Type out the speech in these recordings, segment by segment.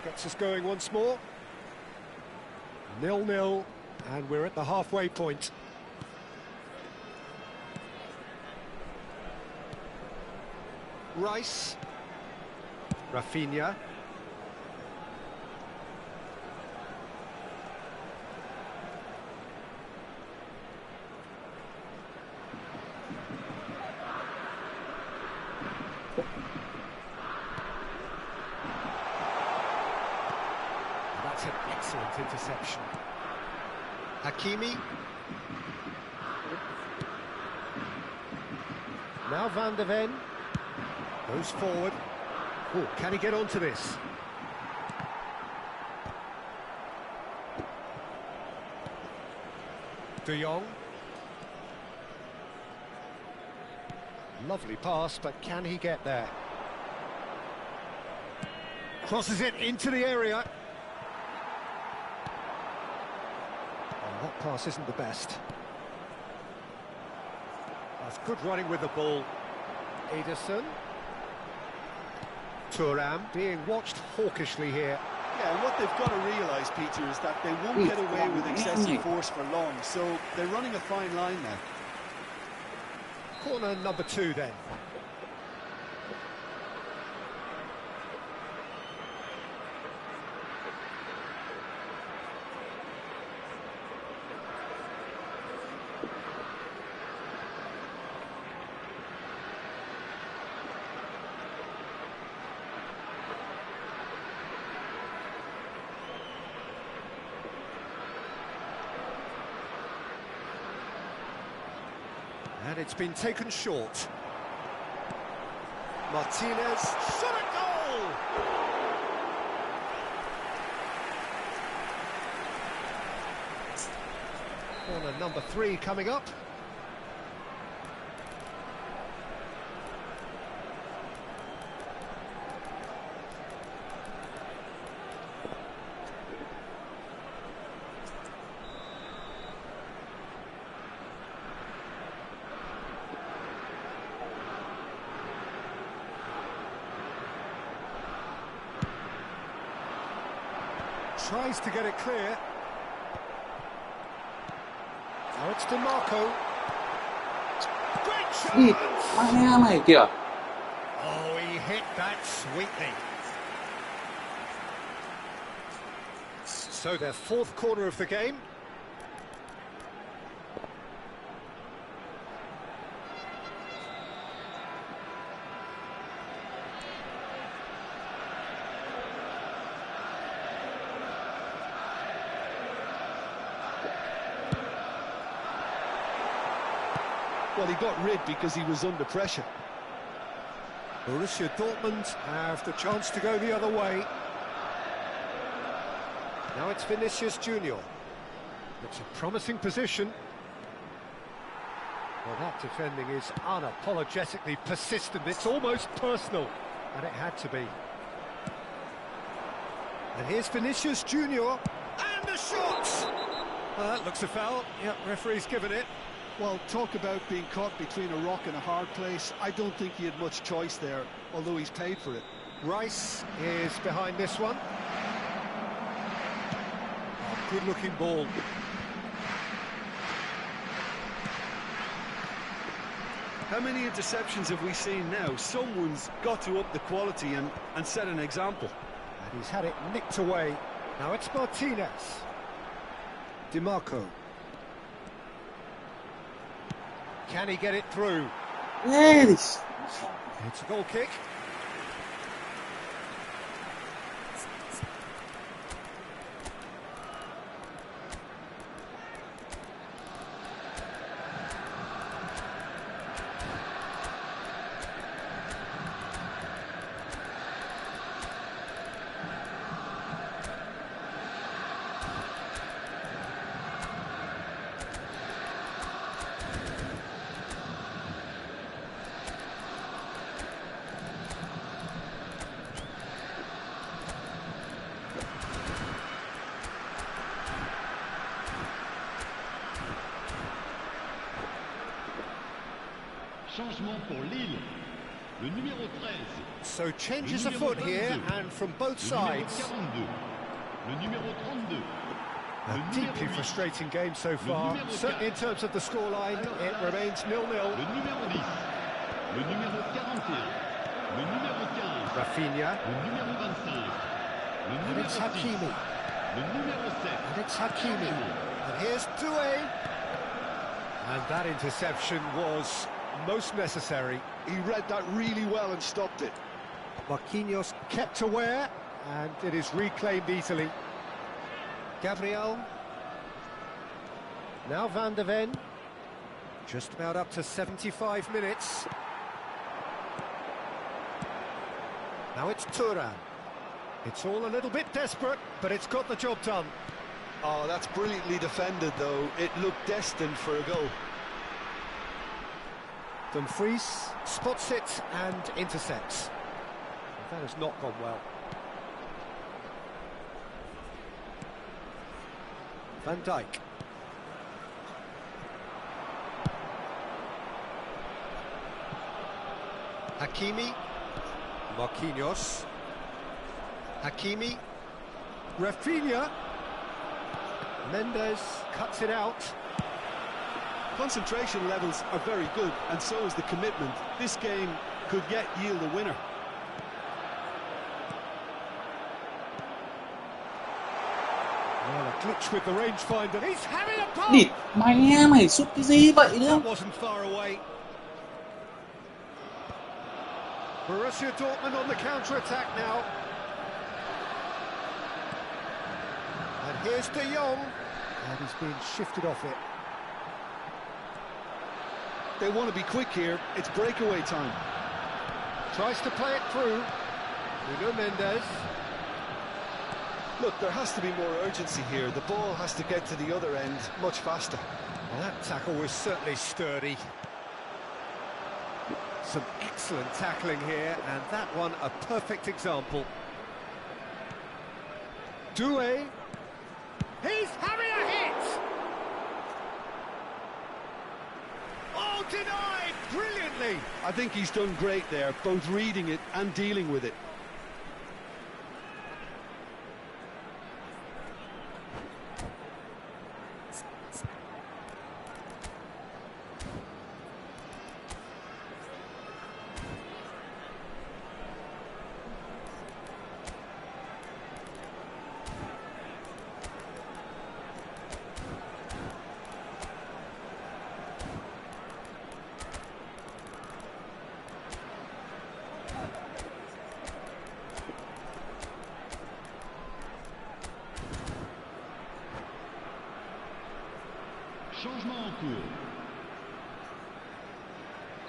Gets us going once more. 0-0, and we're at the halfway point. Rice. Rafinha. That's an excellent interception. Hakimi. Now Van de Ven. Goes forward. Oh, can he get onto this? De Jong. Lovely pass, but can he get there? Crosses it into the area. Oh, that pass isn't the best. That's good running with the ball. Ederson. Thuram being watched hawkishly here. Yeah, and what they've got to realise, Peter, is that they won't get away with excessive force for long, so they're running a fine line now. Corner number 2 then. And it's been taken short. Martinez, shot a goal! Corner number 3 coming up. Tries to get it clear. Now it's DiMarco. Great shot! Oh, he hit that sweetly. So their 4th corner of the game. Well, he got rid because he was under pressure. Borussia Dortmund have the chance to go the other way. Now it's Vinicius Junior. It's a promising position. Well, that defending is unapologetically persistent. It's almost personal, and it had to be. And here's Vinicius Junior, and the shot! That looks a foul. Yep, referee's given it. Well, talk about being caught between a rock and a hard place. I don't think he had much choice there, although he's paid for it. Rice is behind this one. Oh, good-looking ball. How many interceptions have we seen now? Someone's got to up the quality and set an example. And he's had it nicked away. Now it's Martinez. DiMarco. Can he get it through? Yes. It's a goal kick. Changement pour Lille. So changes afoot here, and from both sides. A deeply frustrating game so far. Certainly in terms of the scoreline, it remains 0-0. Rafinha. And it's Hakimi. And it's Hakimi. And here's Doué. And that interception was most necessary. He read that really well and stopped it. Marquinhos kept aware, and it is reclaimed easily. Gabriel. Now Van de Ven. Just about up to 75 minutes. Now it's Thuram. It's all a little bit desperate, but it's got the job done. Oh, that's brilliantly defended, though. It looked destined for a goal. Dumfries spots it and intercepts. That has not gone well. Van Dijk. Hakimi. Marquinhos. Hakimi. Rafinha. Mendes cuts it out. Concentration levels are very good, and so is the commitment. This game could yet yield a winner. Well, a glitch with the rangefinder. He's having a pop! Địt mẹ mày sút cái gì vậy nữa? That wasn't far away. Borussia Dortmund on the counter-attack now. And here's De Jong. And he's being shifted off it. They want to be quick here. It's breakaway time. Tries to play it through. Nuno Mendes. Look, there has to be more urgency here. The ball has to get to the other end much faster. Well, that tackle was certainly sturdy. Some excellent tackling here, and that one a perfect example. Doué. He's having a hit! Oh, denied brilliantly! I think he's done great there, both reading it and dealing with it.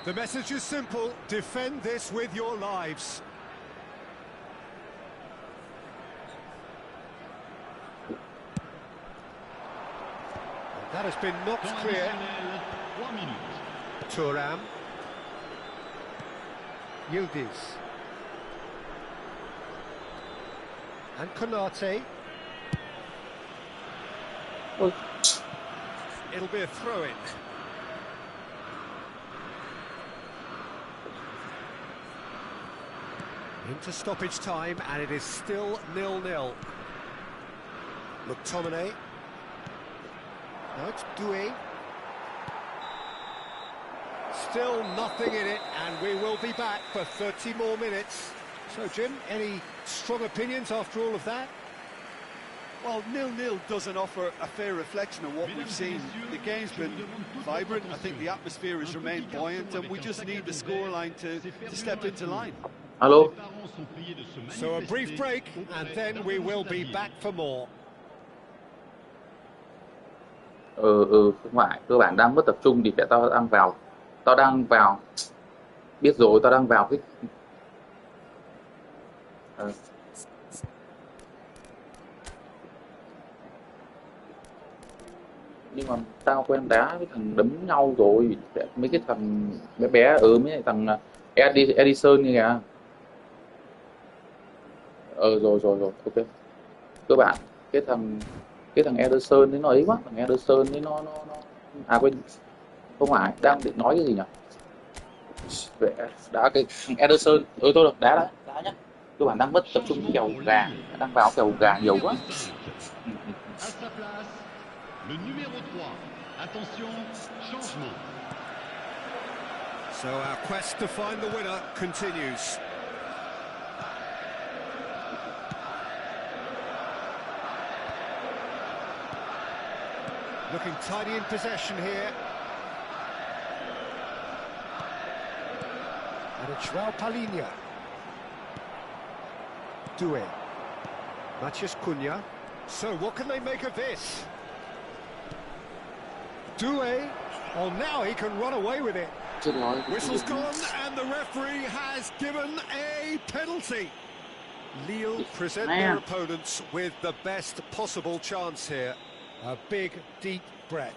The message is simple: defend this with your lives. And that has been knocked clear. Thuram. Yildiz. And Konate. Ôi, It'll be a throw-in. Into stoppage time, and it is still 0-0. McTominay. Now it's Doué. Still nothing in it, and we will be back for 30 more minutes. So, Jim, any strong opinions after all of that? Well, 0-0 doesn't offer a fair reflection of what we've seen. The game's been vibrant. I think the atmosphere has remained buoyant, and we just need the scoreline to step into line. alo. So a brief break, and then we will be back for more. Không phải, cơ bản đang mất tập trung thì tao đang vào, biết rồi, tao đang vào cái nhưng mà tao quen đá với thằng đấm nhau rồi, mấy cái thằng bé bé mấy cái thằng Edison như kìa. Rồi, ok. Cơ bản cái thằng Ederson ấy nó ấy quá, thằng Ederson ấy nó quên, không phải, đang định nói cái gì nhỉ? Đá cái Ederson, tôi được đá nhá. Các bạn đang mất tập trung kèo gà, đang vào kèo gà nhiều quá. À sa place, le numéro 3. Attention, changement. So our quest to find the winner continues. Looking tidy in possession here. And it's João Palhinha. Doué. Matheus Cunha. So what can they make of this? Doué. Oh, now he can run away with it. Whistle's gone and the referee has given a penalty. Lille present their opponents with the best possible chance here. A big, deep breath.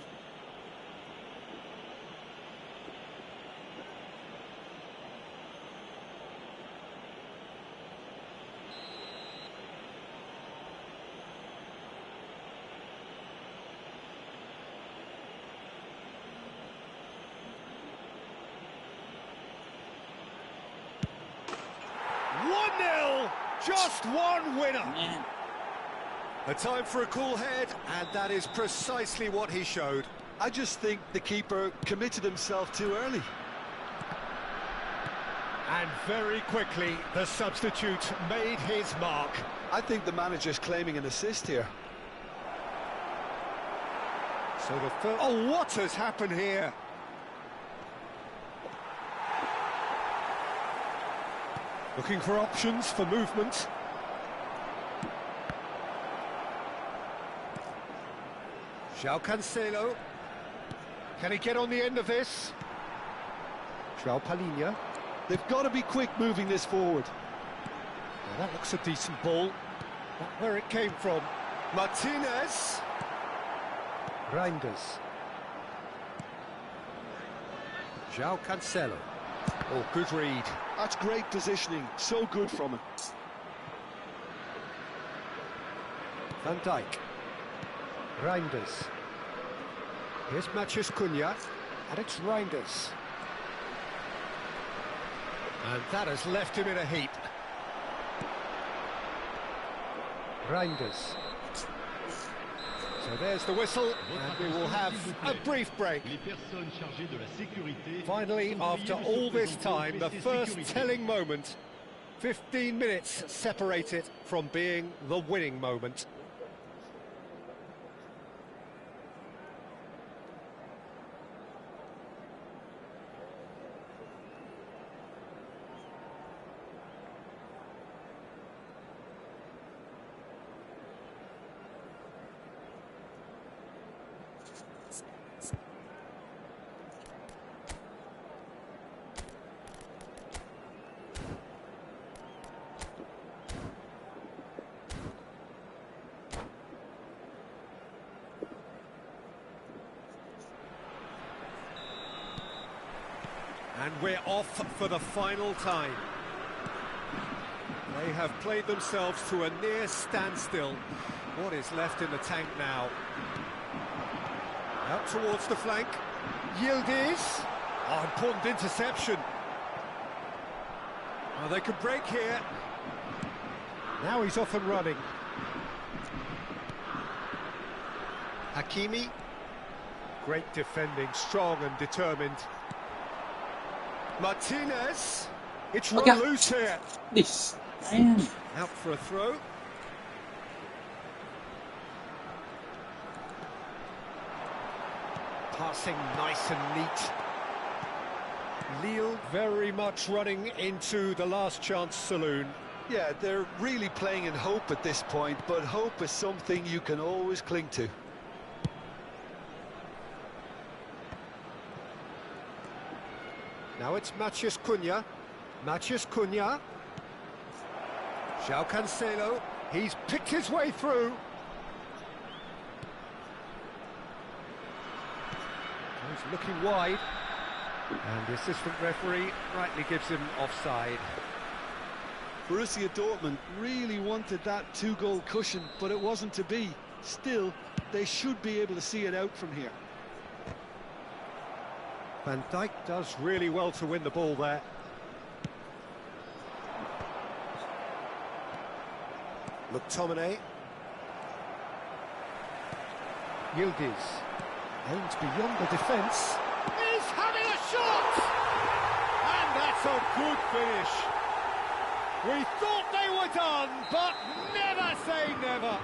Just one winner. A time for a cool head, and that is precisely what he showed. I just think the keeper committed himself too early. And very quickly, the substitute made his mark. I think the manager's claiming an assist here. So the first... Oh, what has happened here? Looking for options for movement. João Cancelo. Can he get on the end of this? João Palhinha. They've got to be quick moving this forward. Now that looks a decent ball. Not where it came from. Martinez. Reinders. João Cancelo. Oh, good read. That's great positioning, so good from him. Van Dijk. Reinders. Here's Matheus Cunha, and it's Reinders. And that has left him in a heap. Reinders. So there's the whistle, and we will have a brief break. Finally, after all this time, the first telling moment. 15 minutes separate it from being the winning moment. And we're off for the final time. They have played themselves to a near standstill. What is left in the tank now? Out towards the flank. Yildiz. Oh, important interception. Oh, they could break here. Now he's off and running. Hakimi. Great defending, strong and determined. Martinez. It's run loose here. This man. Out for a throw. Passing nice and neat. Lille very much running into the last chance saloon. Yeah, they're really playing in hope at this point, but hope is something you can always cling to. Now it's Matheus Cunha. Matheus Cunha. João Cancelo. He's picked his way through. He's looking wide. And the assistant referee rightly gives him offside. Borussia Dortmund really wanted that two-goal cushion, but it wasn't to be. Still, they should be able to see it out from here. Van Dijk does really well to win the ball there. McTominay. Yildiz. Aims beyond the defence. He's having a shot! And that's a good finish. We thought they were done, but never say never.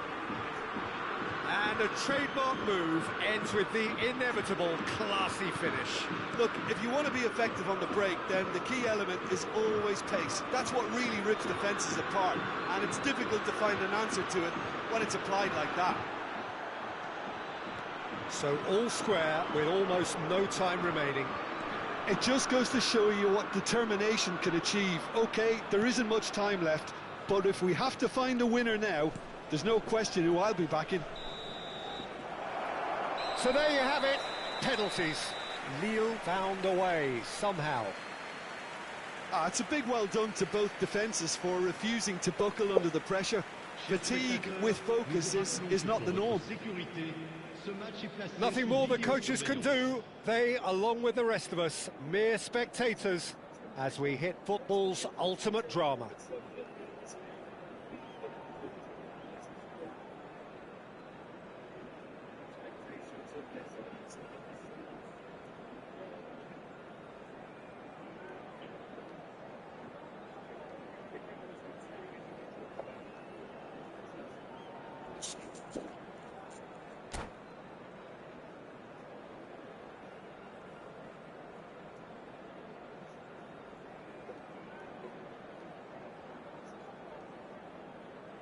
And a trademark move ends with the inevitable classy finish. Look, if you want to be effective on the break, then the key element is always pace. That's what really rips defences apart, and it's difficult to find an answer to it when it's applied like that. So all square with almost no time remaining. It just goes to show you what determination can achieve. OK, there isn't much time left, but if we have to find a winner now, there's no question who I'll be backing. So there you have it, penalties. Lille found a way, somehow. It's a big well done to both defences for refusing to buckle under the pressure. Fatigue with focus is not the norm. Nothing more the coaches can do. They, along with the rest of us, mere spectators, as we hit football's ultimate drama.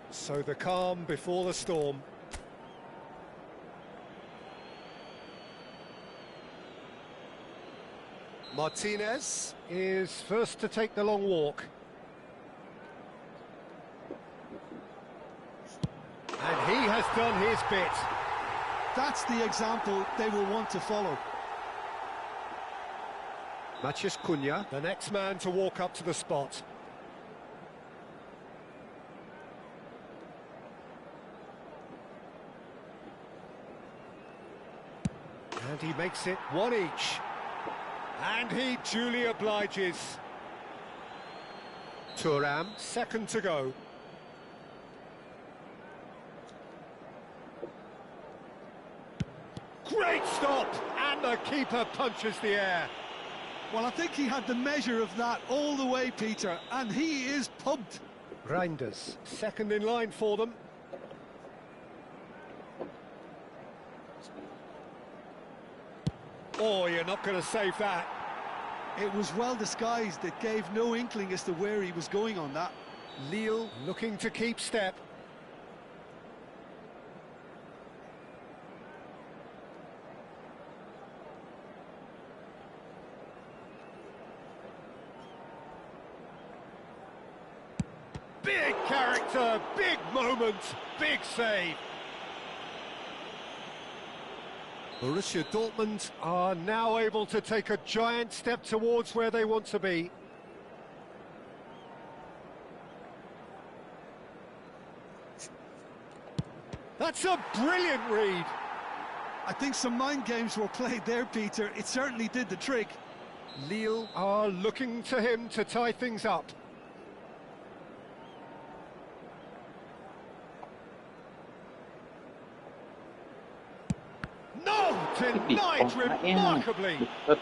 So the calm before the storm. Martinez is first to take the long walk. And he has done his bit. That's the example they will want to follow. Matheus Cunha, the next man to walk up to the spot. And he makes it one each. And he duly obliges. Thuram, second to go. Great stop! And the keeper punches the air. Well, I think he had the measure of that all the way, Peter, and he is pumped. Reinders, second in line for them. Oh, you're not going to save that. It was well disguised. It gave no inkling as to where he was going on that. Lille looking to keep step. Big character, big moment, big save. Borussia Dortmund are now able to take a giant step towards where they want to be. That's a brilliant read. I think some mind games were played there, Peter. It certainly did the trick. Lille are looking to him to tie things up. No! Denied remarkably! Well,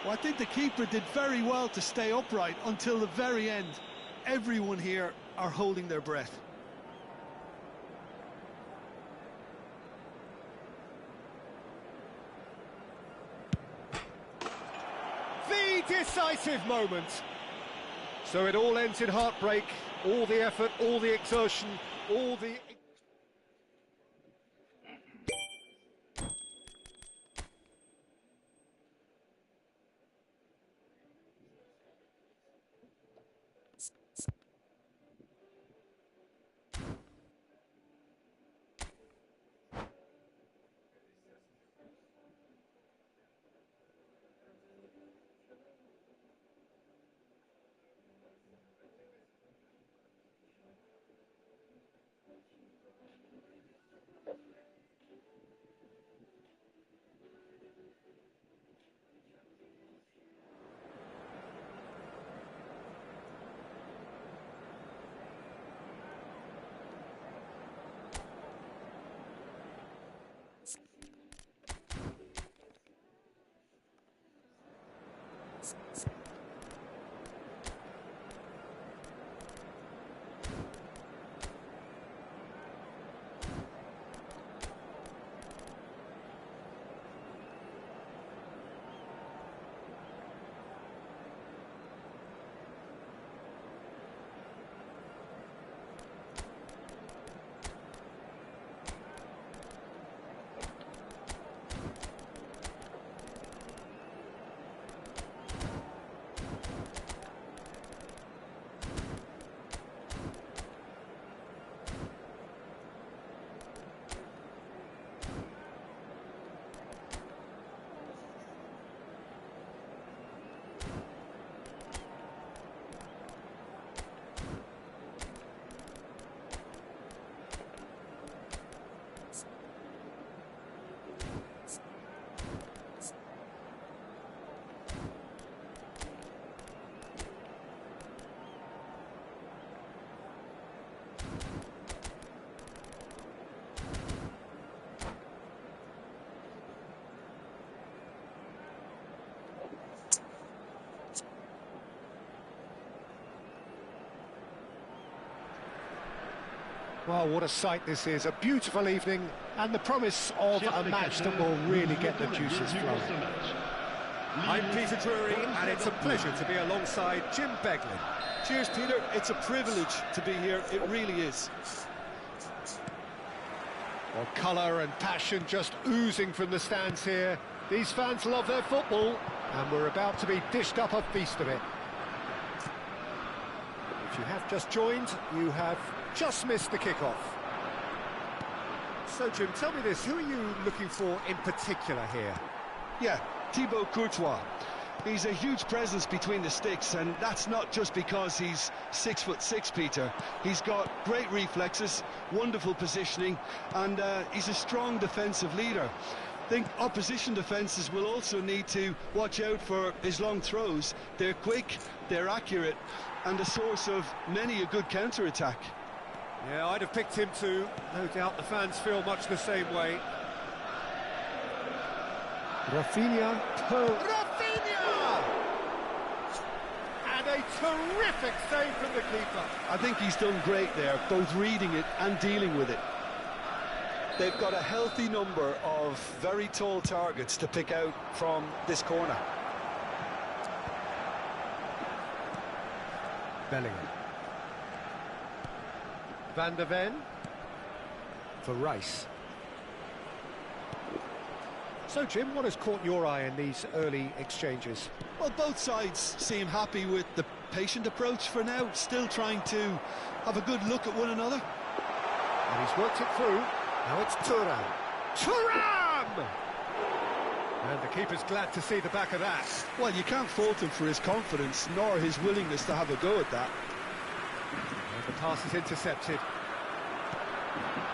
I think the keeper did very well to stay upright until the very end. Everyone here are holding their breath. The decisive moment. So it all ends in heartbreak, all the effort, all the exertion, all the... Well, what a sight this is. A beautiful evening and the promise of a match that will really get the juices flowing. I'm Peter Drury and it's a pleasure to be alongside Jim Beglin. Cheers, Peter. It's a privilege to be here. It really is. Well, colour and passion just oozing from the stands here. These fans love their football and we're about to be dished up a feast of it. If you have just joined, you have just missed the kickoff. So, Jim, tell me this, who are you looking for in particular here? Yeah, Thibaut Courtois. He's a huge presence between the sticks, and that's not just because he's 6'6", Peter. He's got great reflexes, wonderful positioning, and he's a strong defensive leader. I think opposition defences will also need to watch out for his long throws. They're quick, they're accurate, and a source of many a good counter-attack. Yeah, I'd have picked him too. No doubt the fans feel much the same way. Rafinha. Rafinha! And a terrific save from the keeper. I think he's done great there, both reading it and dealing with it. They've got a healthy number of very tall targets to pick out from this corner. Bellingham. Van der Ven for Rice. So, Jim, what has caught your eye in these early exchanges? Well, both sides seem happy with the patient approach for now, still trying to have a good look at one another. And he's worked it through. Now it's Thuram. Thuram! And the keeper's glad to see the back of that. Well, you can't fault him for his confidence, nor his willingness to have a go at that. And the pass is intercepted.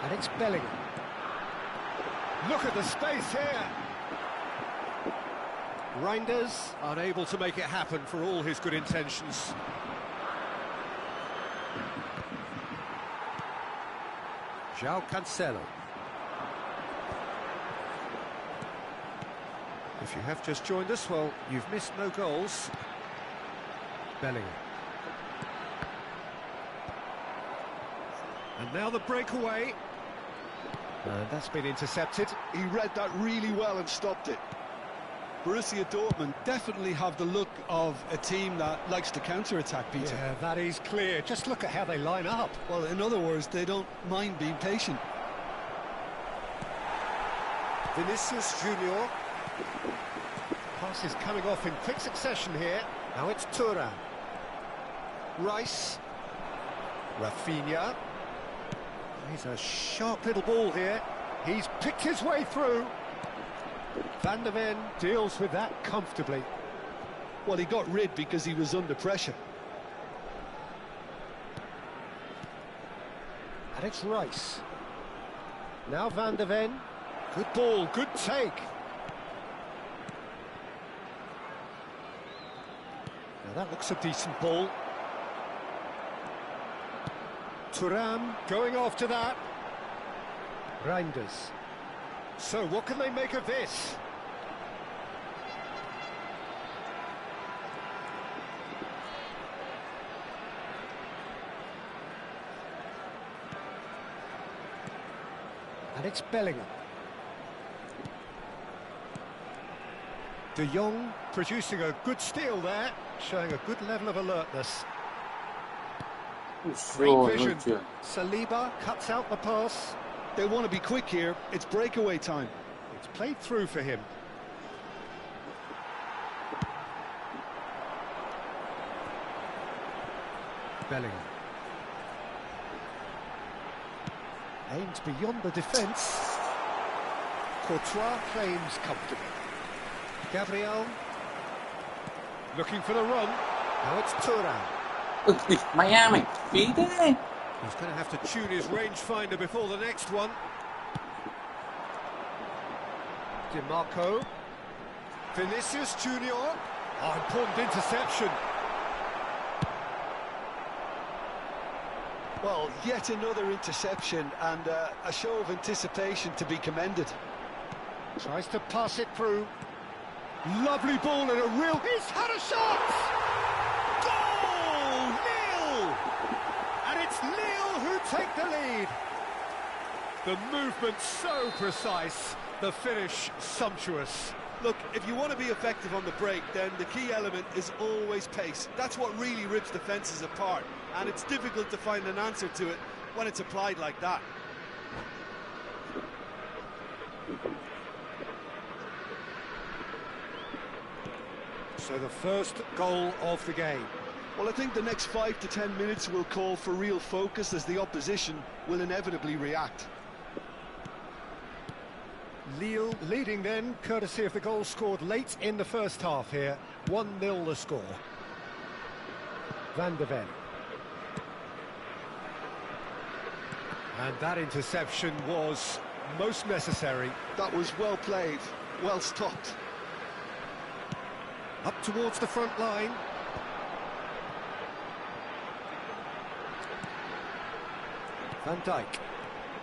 And it's Bellingham. Look at the space here. Reinders unable to make it happen for all his good intentions. João Cancelo. If you have just joined us, well, you've missed no goals. Bellingham. And now the breakaway. That's been intercepted. He read that really well and stopped it. Borussia Dortmund definitely have the look of a team that likes to counter-attack, Peter. Yeah, that is clear. Just look at how they line up. Well, in other words, they don't mind being patient. Vinicius Junior. Pass is coming off in quick succession here. Now it's Thuram. Rice. Rafinha. He's a sharp little ball here. He's picked his way through. Van der Ven deals with that comfortably. Well, he got rid because he was under pressure. And it's Rice. Now Van der Ven. Good ball, good take. Now that looks a decent ball. Thuram going after that. Reinders. So what can they make of this? And it's Bellingham. De Jong producing a good steal there, showing a good level of alertness. Great vision. Saliba cuts out the pass. They want to be quick here. It's breakaway time. It's played through for him. Bellingham. Aims beyond the defence. Courtois claims comfortably. Gabriel looking for the run. Now it's Thuram. Miami. He's going to have to tune his rangefinder before the next one. Di Marco. Vinicius Junior. Oh, important interception. Well, yet another interception and a show of anticipation to be commended. Tries to pass it through. Lovely ball and a real... He's had a shot! Goal! Lille! And it's Lille who take the lead. The movement so precise, the finish sumptuous. Look, if you want to be effective on the break, then the key element is always pace. That's what really rips defences apart, and it's difficult to find an answer to it when it's applied like that. So the first goal of the game. Well, I think the next 5 to 10 minutes will call for real focus as the opposition will inevitably react. Lille leading then, courtesy of the goal scored late in the first half here. 1-0 the score. Van de Ven. And that interception was most necessary. That was well played, well stopped. Up towards the front line. Van Dijk.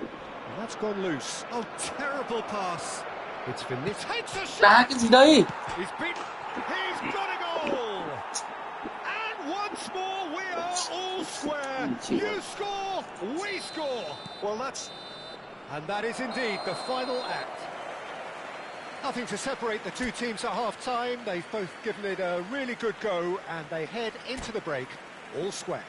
And that's gone loose. Oh, terrible pass. It's Vinicius. Takes a shot. He's beaten. He's got a goal. And once more, we are all square. You score, we score. Well, that's... And that is indeed the final act. Nothing to separate the two teams at half-time. They've both given it a really good go, and they head into the break all square.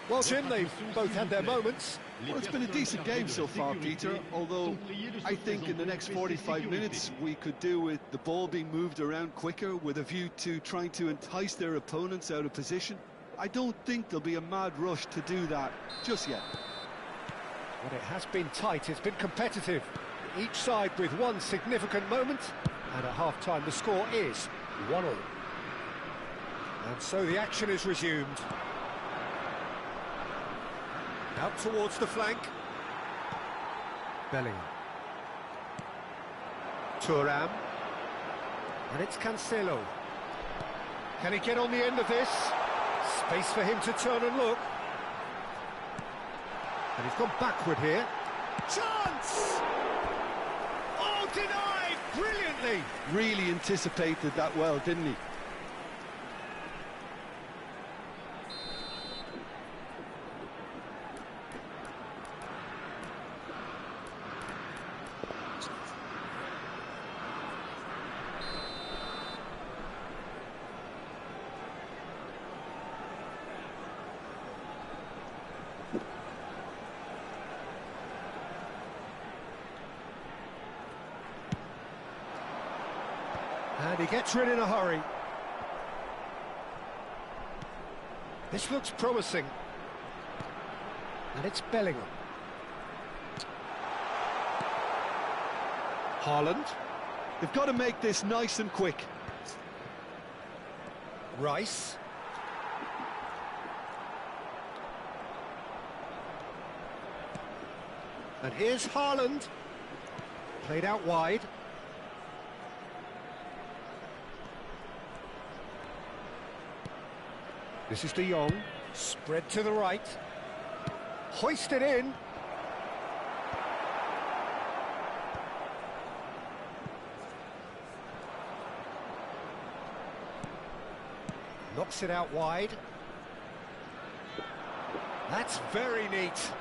Well, Jim, they've both had their moments. Well, it's been a decent game so far, Peter, although I think in the next 45 minutes we could do with the ball being moved around quicker with a view to trying to entice their opponents out of position. I don't think there'll be a mad rush to do that just yet. Well, it has been tight, it's been competitive. Each side with one significant moment, and at half-time the score is 1-1. And so the action is resumed. Out towards the flank. Bellingham. Thuram. And it's Cancelo. Can he get on the end of this? Space for him to turn and look. And he's gone backward here. Chance! Oh, denied! Brilliantly! Really anticipated that well, didn't he? And he gets rid in a hurry. This looks promising. And it's Bellingham. Haaland. They've got to make this nice and quick. Rice. And here's Haaland. Played out wide. This is De Jong, spread to the right, hoisted in. Knocks it out wide. That's very neat.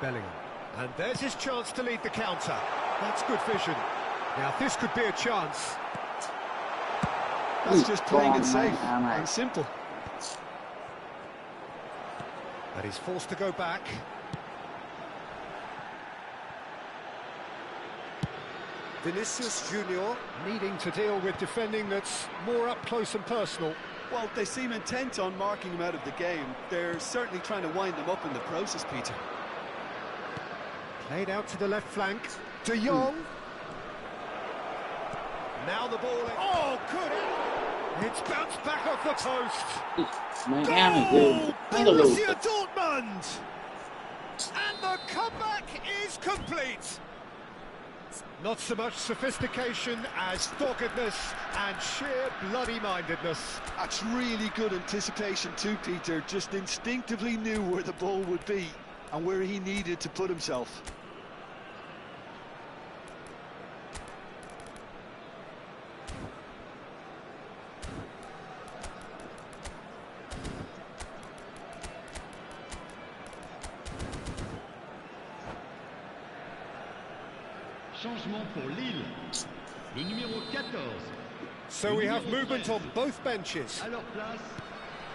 Bellingham. And there's his chance to lead the counter. That's good vision. Now, this could be a chance. That's just playing it safe and simple. And he's forced to go back. Vinicius Junior needing to deal with defending that's more up close and personal. Well, they seem intent on marking him out of the game. They're certainly trying to wind him up in the process, Peter. Played out to the left flank. De Jong. Now the ball in. Oh, good. It's bounced back off the post. Goal! Borussia Dortmund! And the comeback is complete. Not so much sophistication as doggedness and sheer bloody-mindedness. That's really good anticipation too, Peter. Just instinctively knew where the ball would be and where he needed to put himself. Changement pour Lille. Le numéro 14. So we have movement on both benches.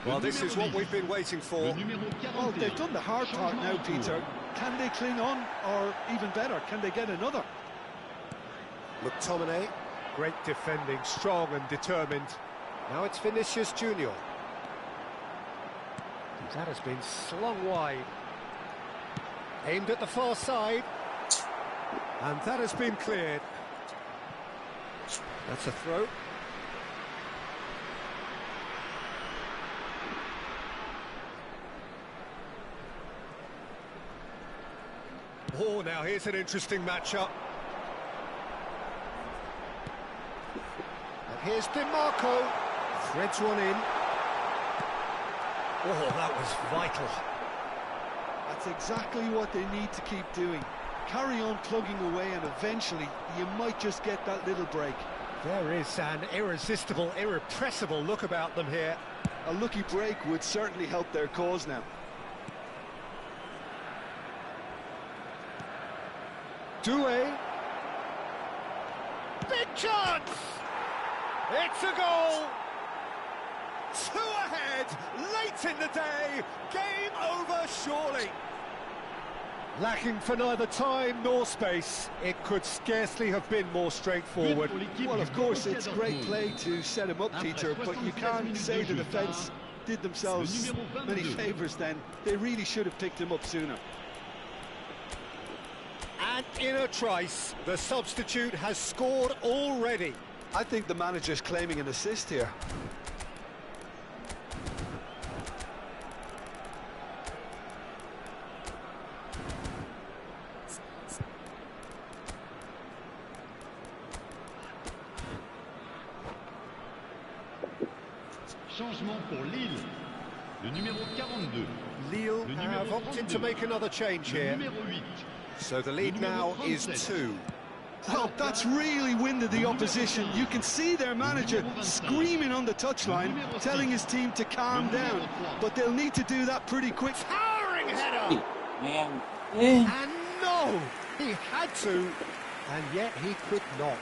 Well, this is what we've been waiting for. Well, they've done the hard part now, Peter. Can they cling on, or even better, can they get another? McTominay, great defending, strong and determined. Now it's Vinicius Junior. That has been slung wide. Aimed at the far side. And that has been cleared. That's a throw. Oh, now here's an interesting matchup. And here's DiMarco. Threads one in. Oh, that was vital. That's exactly what they need to keep doing. Carry on plugging away and eventually you might just get that little break. There is an irresistible, irrepressible look about them here. A lucky break would certainly help their cause now. Doué. Big chance! It's a goal! 2 ahead, late in the day, game over surely. Lacking for neither time nor space, it could scarcely have been more straightforward. Well, of course, it's great play to set him up, Peter, but you can't say the defence did themselves many favours then. They really should have picked him up sooner. And in a trice, the substitute has scored already. I think the manager's claiming an assist here. Changement pour Lille. Le numéro 42. Lille have opted to make another change here. So the lead now is 2. Well, that's really winded the opposition. You can see their manager screaming on the touchline, telling his team to calm down. But they'll need to do that pretty quick. Towering header! And no! He had to, and yet he could not.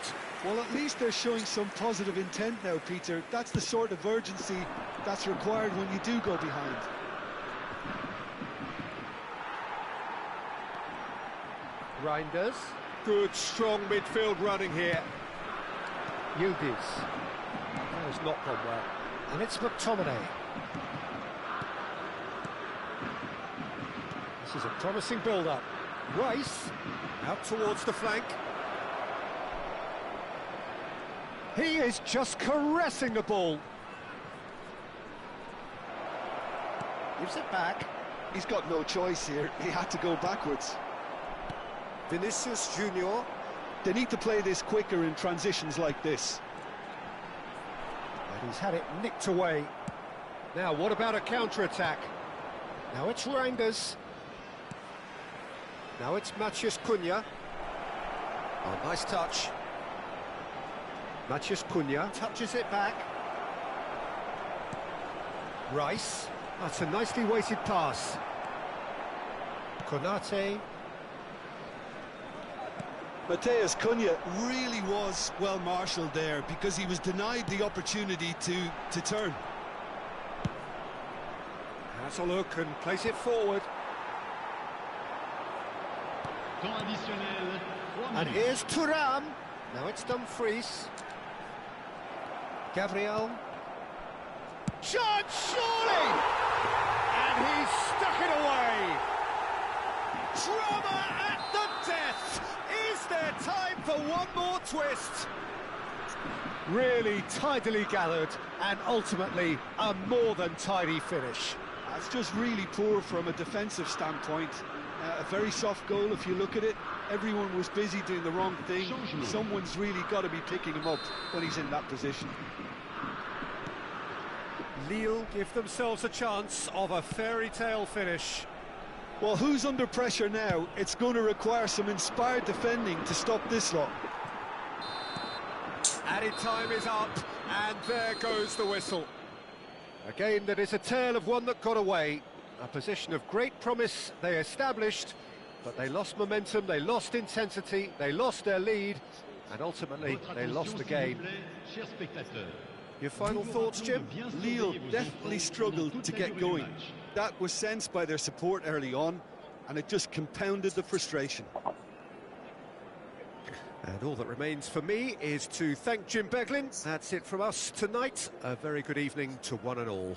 Well, at least they're showing some positive intent now, Peter. That's the sort of urgency that's required when you do go behind. Reinders. Good, strong midfield running here. Yildiz. That has not gone well. And it's McTominay. This is a promising build-up. Rice, out towards the flank. He is just caressing the ball. Gives it back. He's got no choice here. He had to go backwards. Vinicius Junior. They need to play this quicker in transitions like this. And he's had it nicked away. Now, what about a counter-attack? Now it's Reinders. Now it's Matheus Cunha. Oh, nice touch. Matheus Cunha touches it back. Rice. That's a nicely weighted pass. Konate. Mateus Cunha really was well marshalled there because he was denied the opportunity to turn. Has a look and place it forward. Temps additionnel. 3 And minutes. here's Thuram. Now it's Dumfries. Gabriel. Shot, surely! And he's stuck it away. Drama at the death. Is there time for one more twist? Really tidily gathered and ultimately a more than tidy finish. That's just really poor from a defensive standpoint. A very soft goal if you look at it. Everyone was busy doing the wrong thing. Someone's really got to be picking him up when he's in that position. Lille give themselves a chance of a fairy tale finish. Well, who's under pressure now? It's going to require some inspired defending to stop this lot. Added time is up, and there goes the whistle. A game that is a tale of one that got away. A position of great promise they established, but they lost momentum, they lost intensity, they lost their lead, and ultimately they lost the game. Chers spectateurs. Your final thoughts, Jim? Lille definitely struggled to get going. That was sensed by their support early on, and it just compounded the frustration. And all that remains for me is to thank Jim Beglin. That's it from us tonight. A very good evening to one and all.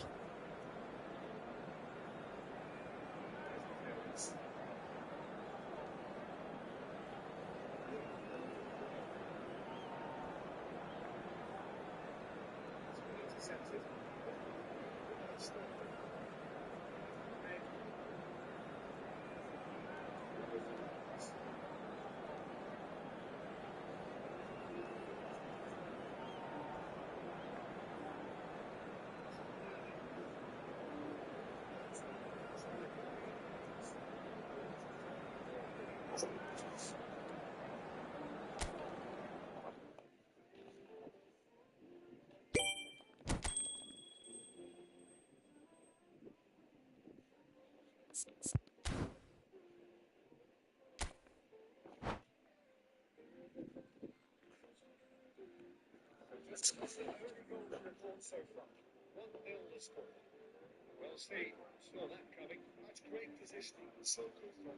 Well, Steve, saw that coming. That's great positioning. So good.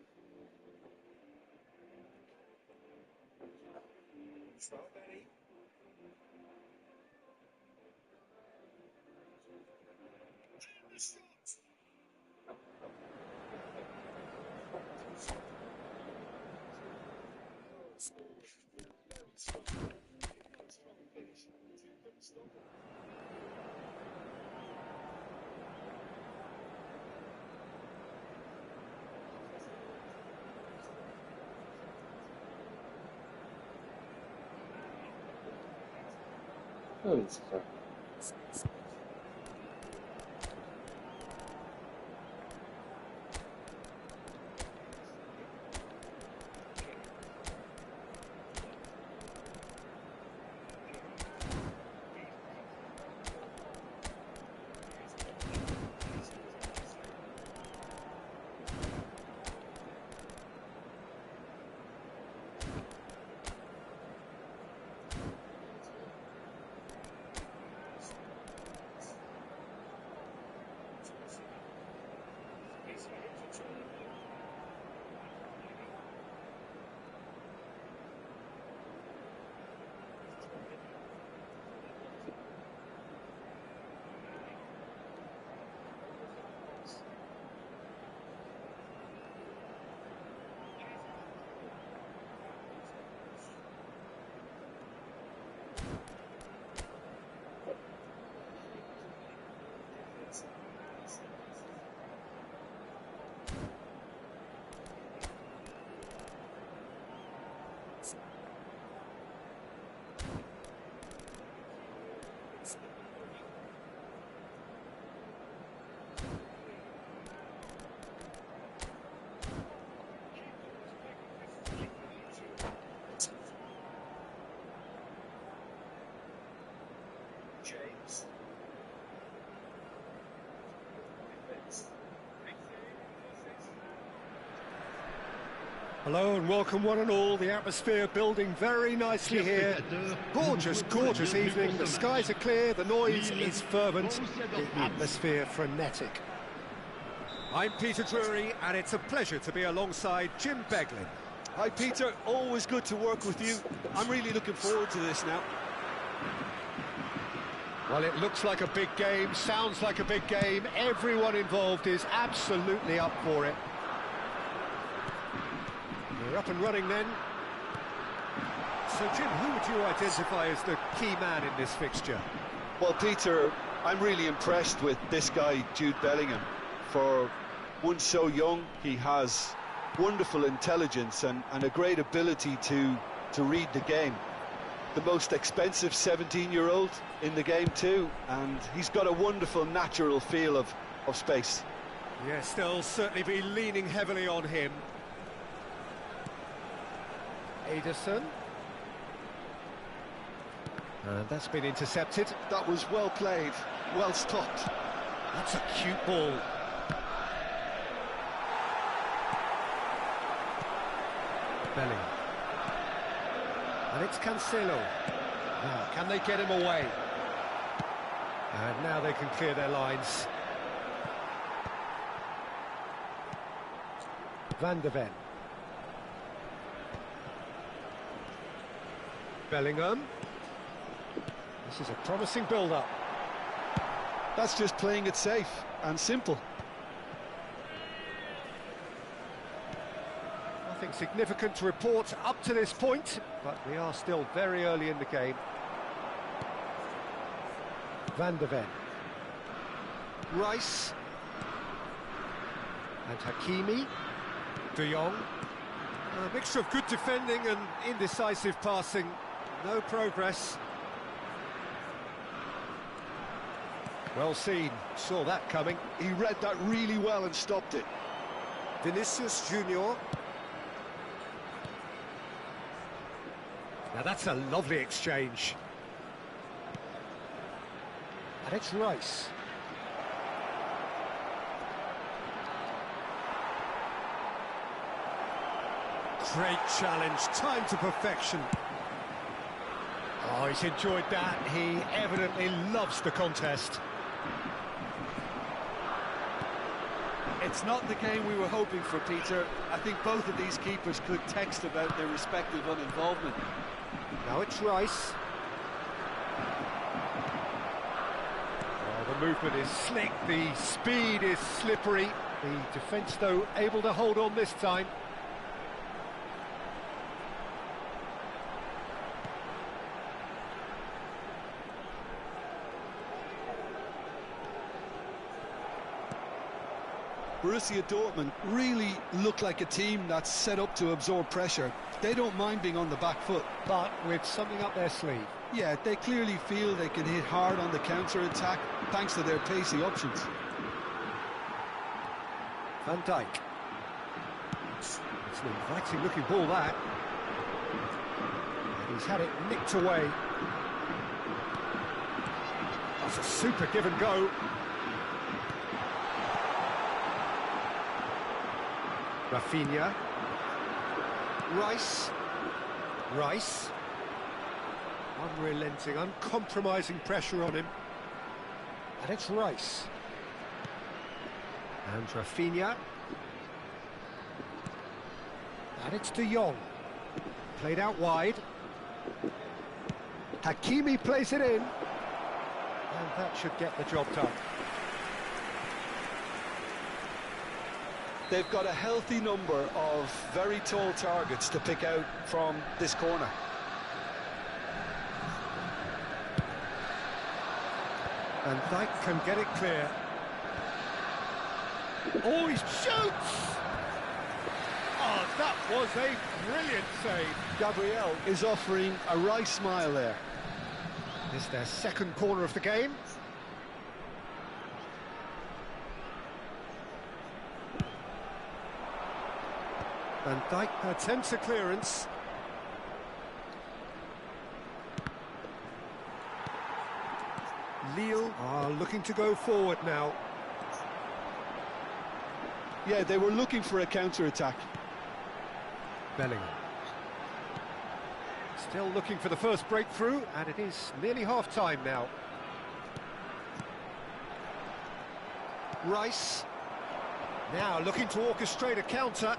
Strawberry. Holy crap. Hello and welcome one and all. The atmosphere building very nicely here. Gorgeous, gorgeous evening. The skies are clear, the noise is fervent, the atmosphere frenetic. I'm Peter Drury and it's a pleasure to be alongside Jim Beglin. Hi Peter, always good to work with you. I'm really looking forward to this now. Well, it looks like a big game, sounds like a big game. Everyone involved is absolutely up for it. We're up and running then. So, Jim, who would you identify as the key man in this fixture? Well, Peter, I'm really impressed with this guy, Jude Bellingham. For one so young, he has wonderful intelligence and a great ability to read the game. The most expensive 17-year-old in the game too, and he's got a wonderful natural feel of space. Yes, they'll certainly be leaning heavily on him. Ederson. That's been intercepted. That was well played, well stopped. That's a cute ball. Bellingham. And it's Cancelo. Now, can they get him away? And now they can clear their lines. Van de Ven. Bellingham. This is a promising build-up. That's just playing it safe and simple. Nothing significant to report up to this point, but we are still very early in the game. Van de Ven. Rice. And Hakimi. De Jong. A mixture of good defending and indecisive passing. No progress. Well seen, saw that coming. He read that really well and stopped it. Vinicius Junior. Now that's a lovely exchange. And it's Rice. Great challenge, time to perfection. Oh, he's enjoyed that. He evidently loves the contest. It's not the game we were hoping for, Peter. I think both of these keepers could text about their respective uninvolvement. Now it's Rice. Oh, the movement is slick, the speed is slippery. The defence, though, able to hold on this time. Borussia Dortmund really look like a team that's set up to absorb pressure. They don't mind being on the back foot. But with something up their sleeve. Yeah, they clearly feel they can hit hard on the counter-attack thanks to their pacey options. Van Dijk. It's an inviting looking ball, that. And he's had it nicked away. That's a super give and go. Rafinha. Rice. Rice. Unrelenting, uncompromising pressure on him. And it's Rice. And Rafinha. And it's De Jong. Played out wide. Hakimi plays it in. And that should get the job done. They've got a healthy number of very tall targets to pick out from this corner. And Dijk can get it clear. Oh, he shoots! Oh, that was a brilliant save. Gabriel is offering a Rice smile there. This is their second corner of the game. Van Dijk attempts a clearance. Lille are looking to go forward now. Yeah, they were looking for a counter-attack. Bellingham. Still looking for the first breakthrough, and it is nearly half-time now. Rice. Now looking to orchestrate a counter.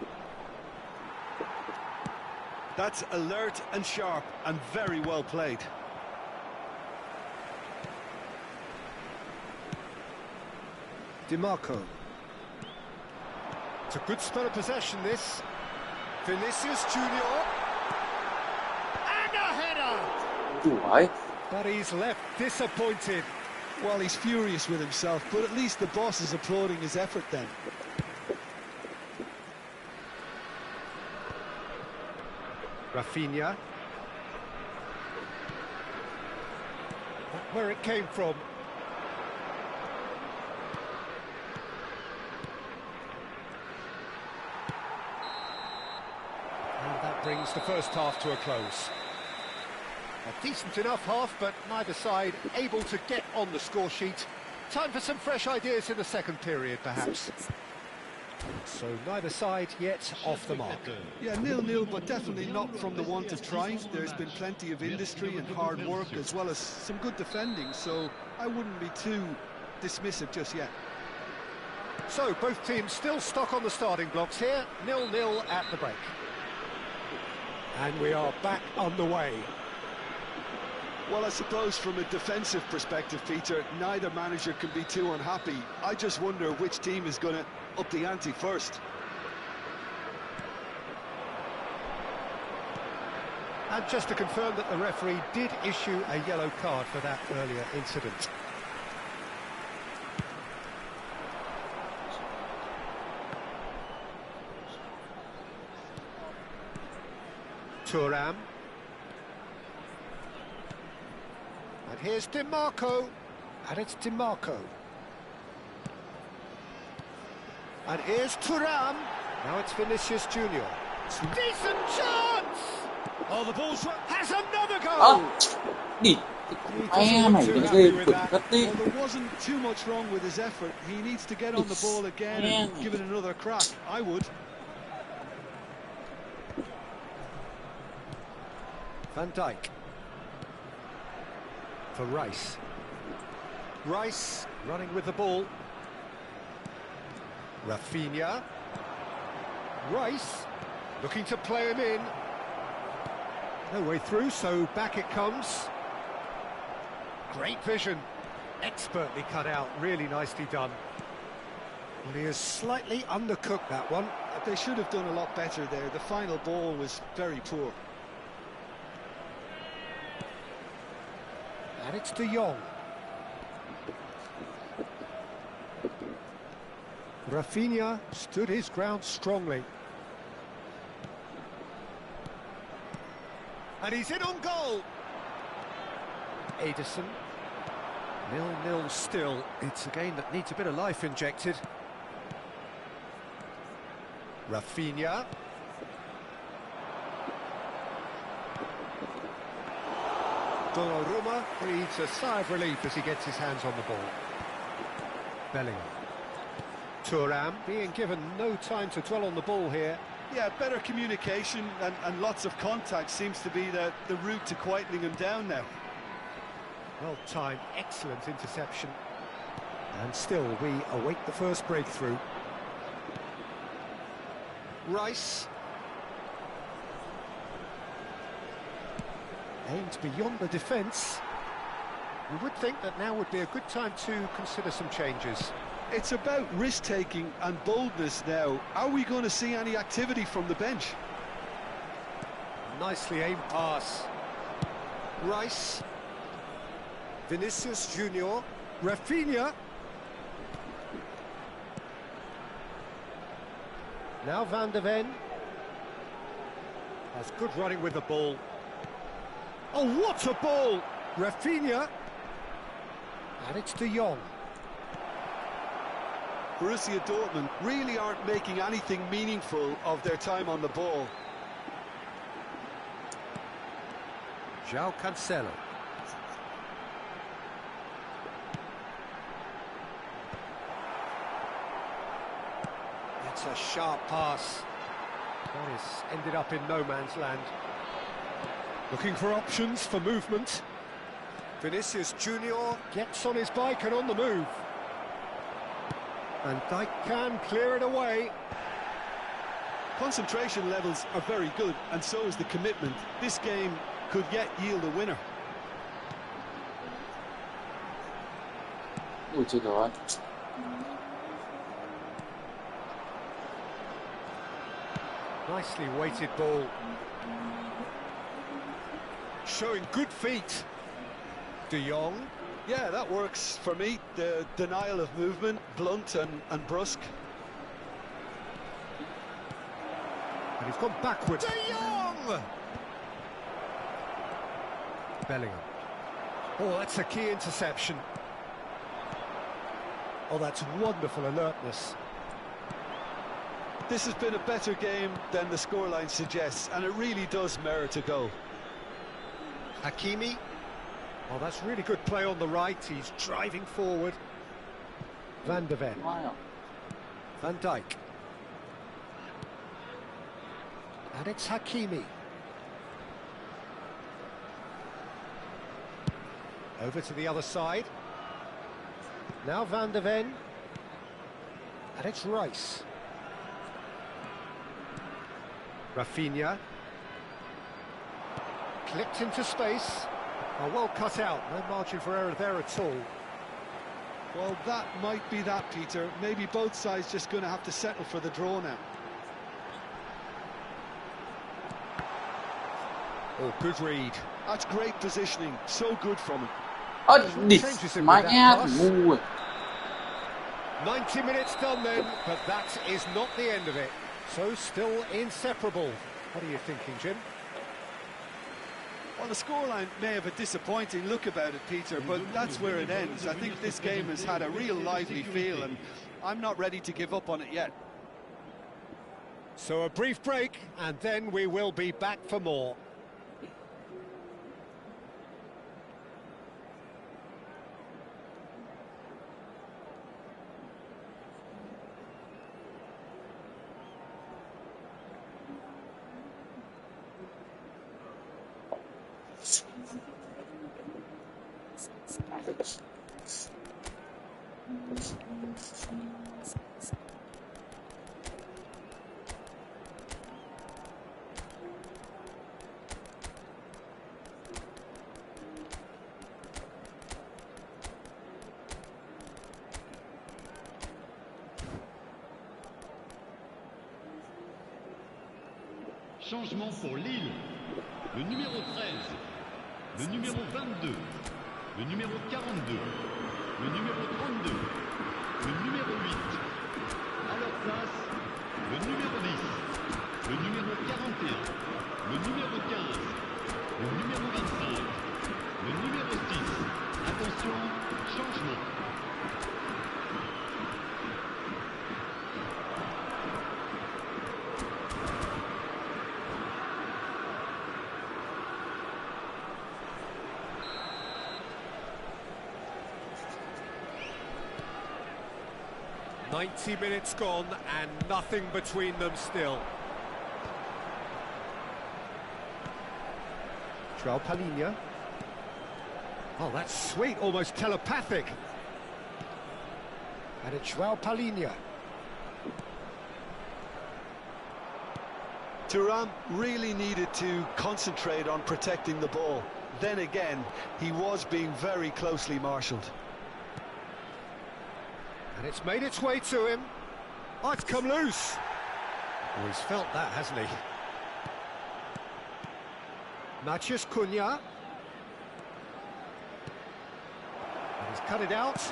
That's alert and sharp and very well played. DiMarco. It's a good spell of possession, this. Vinicius Junior. And a header! But he's left disappointed. Well, he's furious with himself, but at least the boss is applauding his effort then. Rafinha. Where it came from. And that brings the first half to a close. A decent enough half, but neither side able to get on the score sheet. Time for some fresh ideas in the second period, perhaps. So neither side yet off the mark. Yeah, 0-0, but definitely not from the want of trying. There's been plenty of industry and hard work, as well as some good defending, so I wouldn't be too dismissive just yet. So both teams still stuck on the starting blocks here, 0-0 at the break. And we are back underway. Well, I suppose from a defensive perspective, Peter, neither manager can be too unhappy. I just wonder which team is going to up the ante first. And just to confirm that the referee did issue a yellow card for that earlier incident. Thuram. And here's DiMarco. And it's DiMarco. And here's Thuram. Now it's Vinicius Junior. Decent chance! Oh, the ball's has another goal! Well, there wasn't too much wrong with his effort. He needs to get on the ball again and give it another crack. I would. Van Dijk. For Rice. Rice running with the ball. Rafinha. Rice looking to play him in. No way through, so back it comes. Great vision. Expertly cut out, really nicely done. Well, he has slightly undercooked that one. They should have done a lot better there. The final ball was very poor. And it's De Jong. Rafinha stood his ground strongly. And he's in on goal. Ederson. 0-0 still. It's a game that needs a bit of life injected. Rafinha. Donnarumma breathes a sigh of relief as he gets his hands on the ball. Bellingham. Thuram being given no time to dwell on the ball here. Yeah, better communication and lots of contact seems to be the route to quietening him down now. Well timed, excellent interception. And still we await the first breakthrough. Rice. Aimed beyond the defence. You would think that now would be a good time to consider some changes. It's about risk-taking and boldness now. Are we going to see any activity from the bench? Nicely aimed pass. Rice. Vinicius Junior. Rafinha. Now Van de Ven. Has good running with the ball. Oh, what a ball! Rafinha. And it's De Jong. Borussia Dortmund really aren't making anything meaningful of their time on the ball. João Cancelo. It's a sharp pass. That is ended up in no man's land. Looking for options for movement. Vinicius Junior gets on his bike and on the move. Van Dijk can clear it away. Concentration levels are very good, and so is the commitment. This game could yet yield a winner. Ui trời ơi. Nicely weighted ball. Showing good feet. De Jong. Yeah, that works for me. The denial of movement, blunt and brusque. And he's gone backwards. De Jong! Bellingham. Oh, that's a key interception. Oh, that's wonderful alertness. This has been a better game than the scoreline suggests, and it really does merit a goal. Hakimi. Oh, that's really good play on the right. He's driving forward. Van de Ven. Wow. Van Dijk. And it's Hakimi. Over to the other side. Now Van de Ven. And it's Rice. Rafinha. Clipped into space. Oh, well cut out. No margin for error there at all. Well, that might be that, Peter. Maybe both sides just going to have to settle for the draw now. Oh, good read. That's great positioning. So good from him. Má ngu. 90 minutes done then, but that is not the end of it. So still inseparable. What are you thinking, Jim? Well, the scoreline may have a disappointing look about it, Peter, but that's where it ends. I think this game has had a real lively feel, and I'm not ready to give up on it yet. So a brief break, and then we will be back for more. Changement pour Lille. Le numéro 13, le numéro 22, le numéro 42, le numéro 32, le numéro 8. À leur place, le numéro 10, le numéro 41, le numéro 15, le numéro 25, le numéro 6. Attention, changement. .90 minutes gone and nothing between them still. João Palhinha. Oh, that's sweet, almost telepathic. And it's João Palhinha. Thuram really needed to concentrate on protecting the ball. Then again, he was being very closely marshalled. And it's made its way to him. Oh, it's come loose. Oh, he's felt that, hasn't he? Matheus Cunha. And he's cut it out.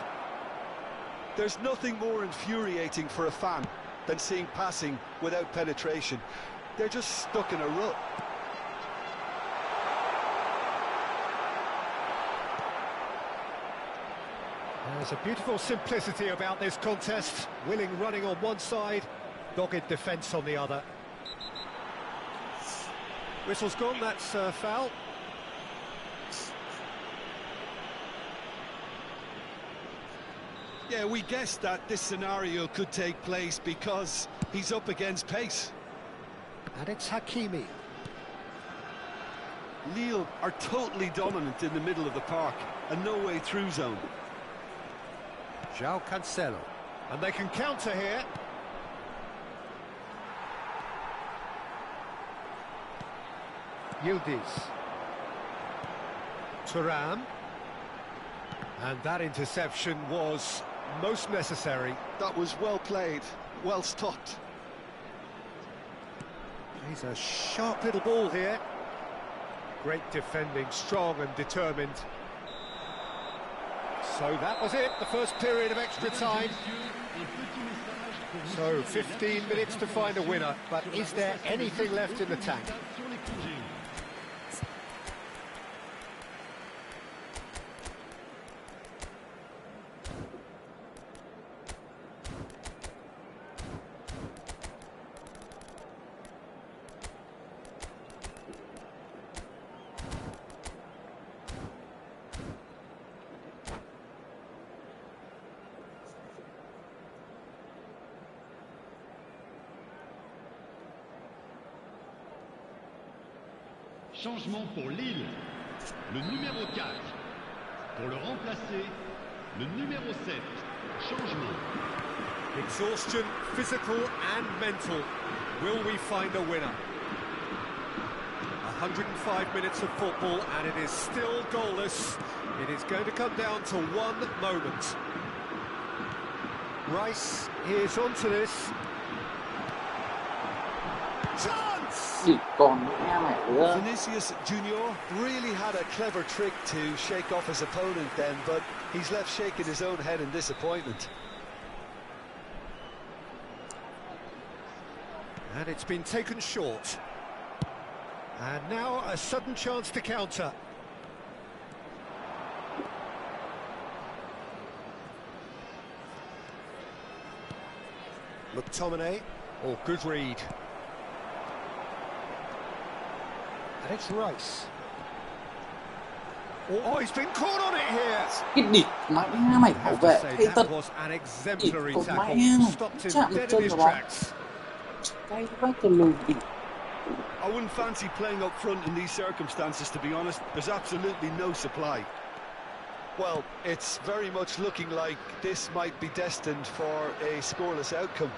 There's nothing more infuriating for a fan than seeing passing without penetration. They're just stuck in a rut. There's a beautiful simplicity about this contest. Willing running on one side, dogged defence on the other. Whistle's gone, that's a foul. Yeah, we guessed that this scenario could take place because he's up against pace. And it's Hakimi. Lille are totally dominant in the middle of the park, a no-way through zone. João Cancelo. And they can counter here. Yildiz. Thuram. And that interception was most necessary. That was well played, well stopped. He's a sharp little ball here. Great defending, strong and determined. So that was it, the first period of extra time. So 15 minutes to find a winner, but is there anything left in the tank? Changement pour Lille, le numéro 4. Pour le remplacer, le numéro 7. Changement. Exhaustion, physical and mental. Will we find a winner? 105 minutes of football and it is still goalless. It is going to come down to one moment. Rice is onto this. Chance! Vinicius Junior really had a clever trick to shake off his opponent then, but he's left shaking his own head in disappointment. And it's been taken short. And now a sudden chance to counter. McTominay. Oh, good read. And it's Rice. Oh, he's been caught on it here. Cái địt mẹ mày bảo vệ cái That tật was an exemplary của tackle. mẹ Stopped him chạm dead in chân his vào bóng. tracks. Cái vách từ lùi đỉnh. I wouldn't fancy playing up front in these circumstances, to be honest. There's absolutely no supply. Well, it's very much looking like this might be destined for a scoreless outcome.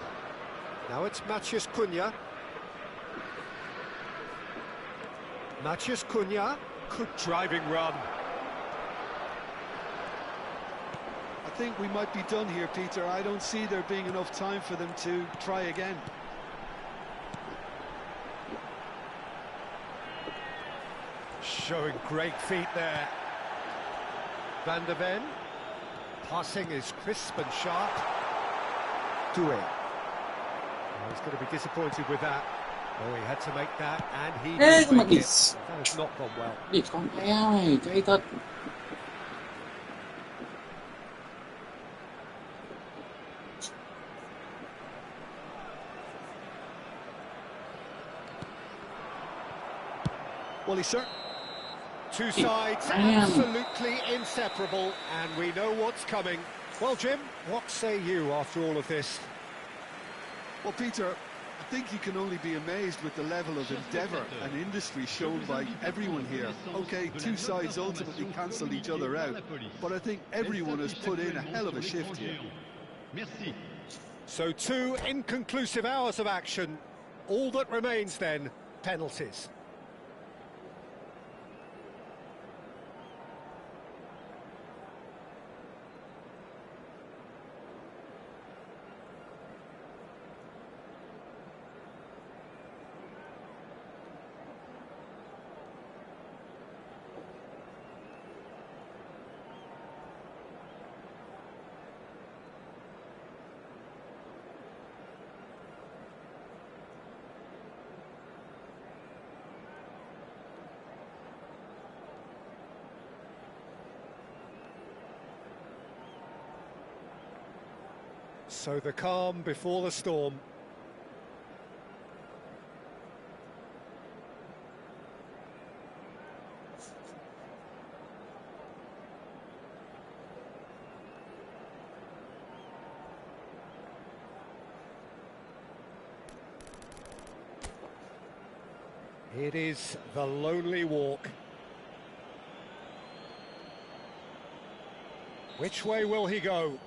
Now it's Matheus Cunha. Matheus Cunha, good driving run. I think we might be done here, Peter. I don't see there being enough time for them to try again. Showing great feet there. Van der Ven. Passing is crisp and sharp. Doué. Oh, he's going to be disappointed with that. Oh, he had to make that, and he did make it. That has not gone well. Địt con mẹ mày, cay thật. Well, he's certain. Two sides absolutely inseparable, and we know what's coming. Well, Jim, what say you after all of this? Well, Peter, I think you can only be amazed with the level of endeavour and industry shown by everyone here. OK, two sides ultimately cancelled each other out, but I think everyone has put in a hell of a shift here. So 2 inconclusive hours of action. All that remains then, penalties. So the calm before the storm. It is the lonely walk. Which way will he go?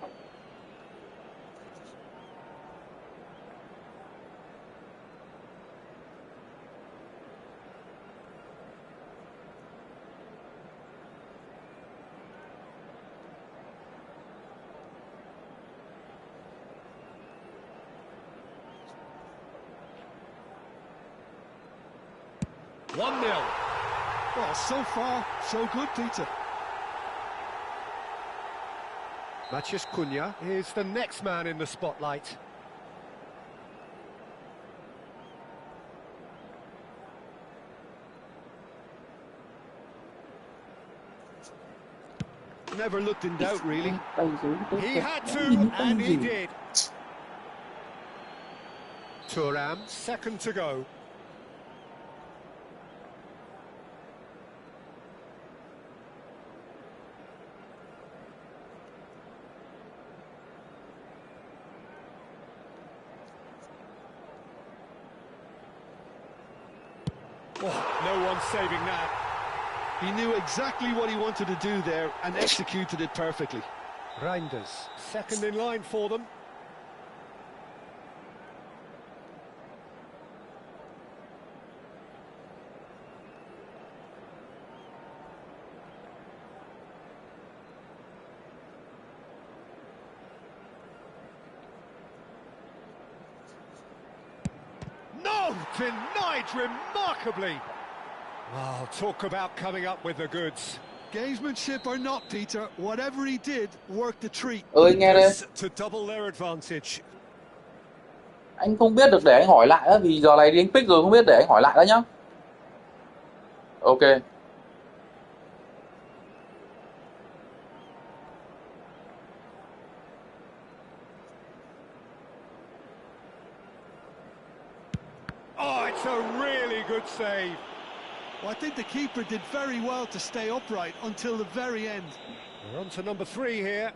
One 0. Well, so far, so good, Peter. Matheus Cunha is the next man in the spotlight. Never looked in doubt, really. He had to, and he did. Thuram, second to go. Oh, no one's saving that. He knew exactly what he wanted to do there and executed it perfectly. Reinders, second in line for them. No! Denied remarkably! Well, talk about coming up with the goods. Gamesmanship or not, Peter, whatever he did worked a treat. Nghe đây. To double their advantage. Anh không biết được để anh hỏi lại đó, vì giờ này đi anh pick rồi không biết để anh hỏi lại đó nhá. Ok. Oh, it's a really good save. Well, I think the keeper did very well to stay upright until the very end. We're on to number 3 here.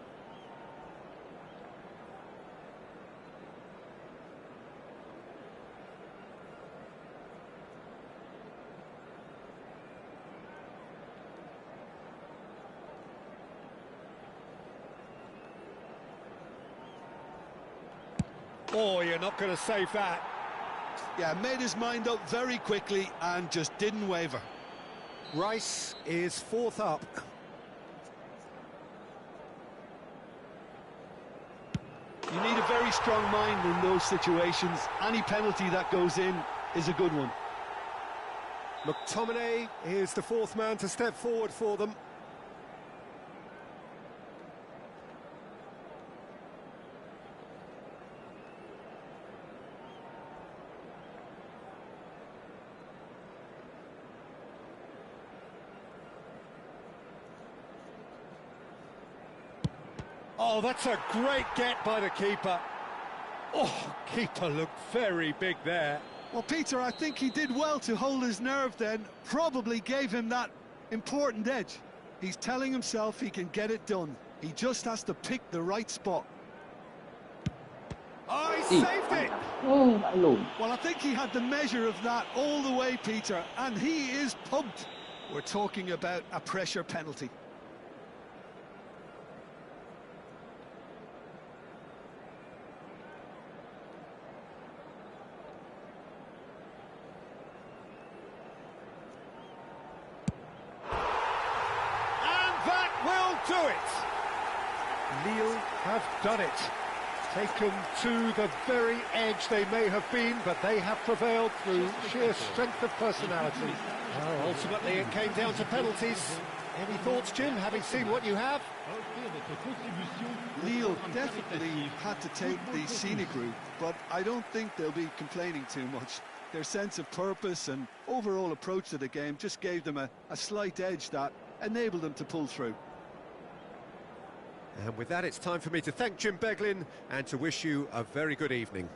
Oh, you're not going to save that. Yeah, made his mind up very quickly and just didn't waver. Rice is fourth up. You need a very strong mind in those situations. Any penalty that goes in is a good one. McTominay is the fourth man to step forward for them. Oh, that's a great get by the keeper. Oh, keeper looked very big there. Well, Peter, I think he did well to hold his nerve then. Probably gave him that important edge. He's telling himself he can get it done. He just has to pick the right spot. Oh, he saved it! Well, I think he had the measure of that all the way, Peter, and he is pumped. We're talking about a pressure penalty. Do it. Lille have done it. Taken to the very edge they may have been, but they have prevailed through sheer strength of personality. Well, ultimately it came down to penalties. Any thoughts, Jim, having seen what you have? Lille definitely had to take the scenic route, but I don't think they'll be complaining too much. Their sense of purpose and overall approach to the game just gave them a slight edge that enabled them to pull through. And with that, it's time for me to thank Jim Beglin and to wish you a very good evening.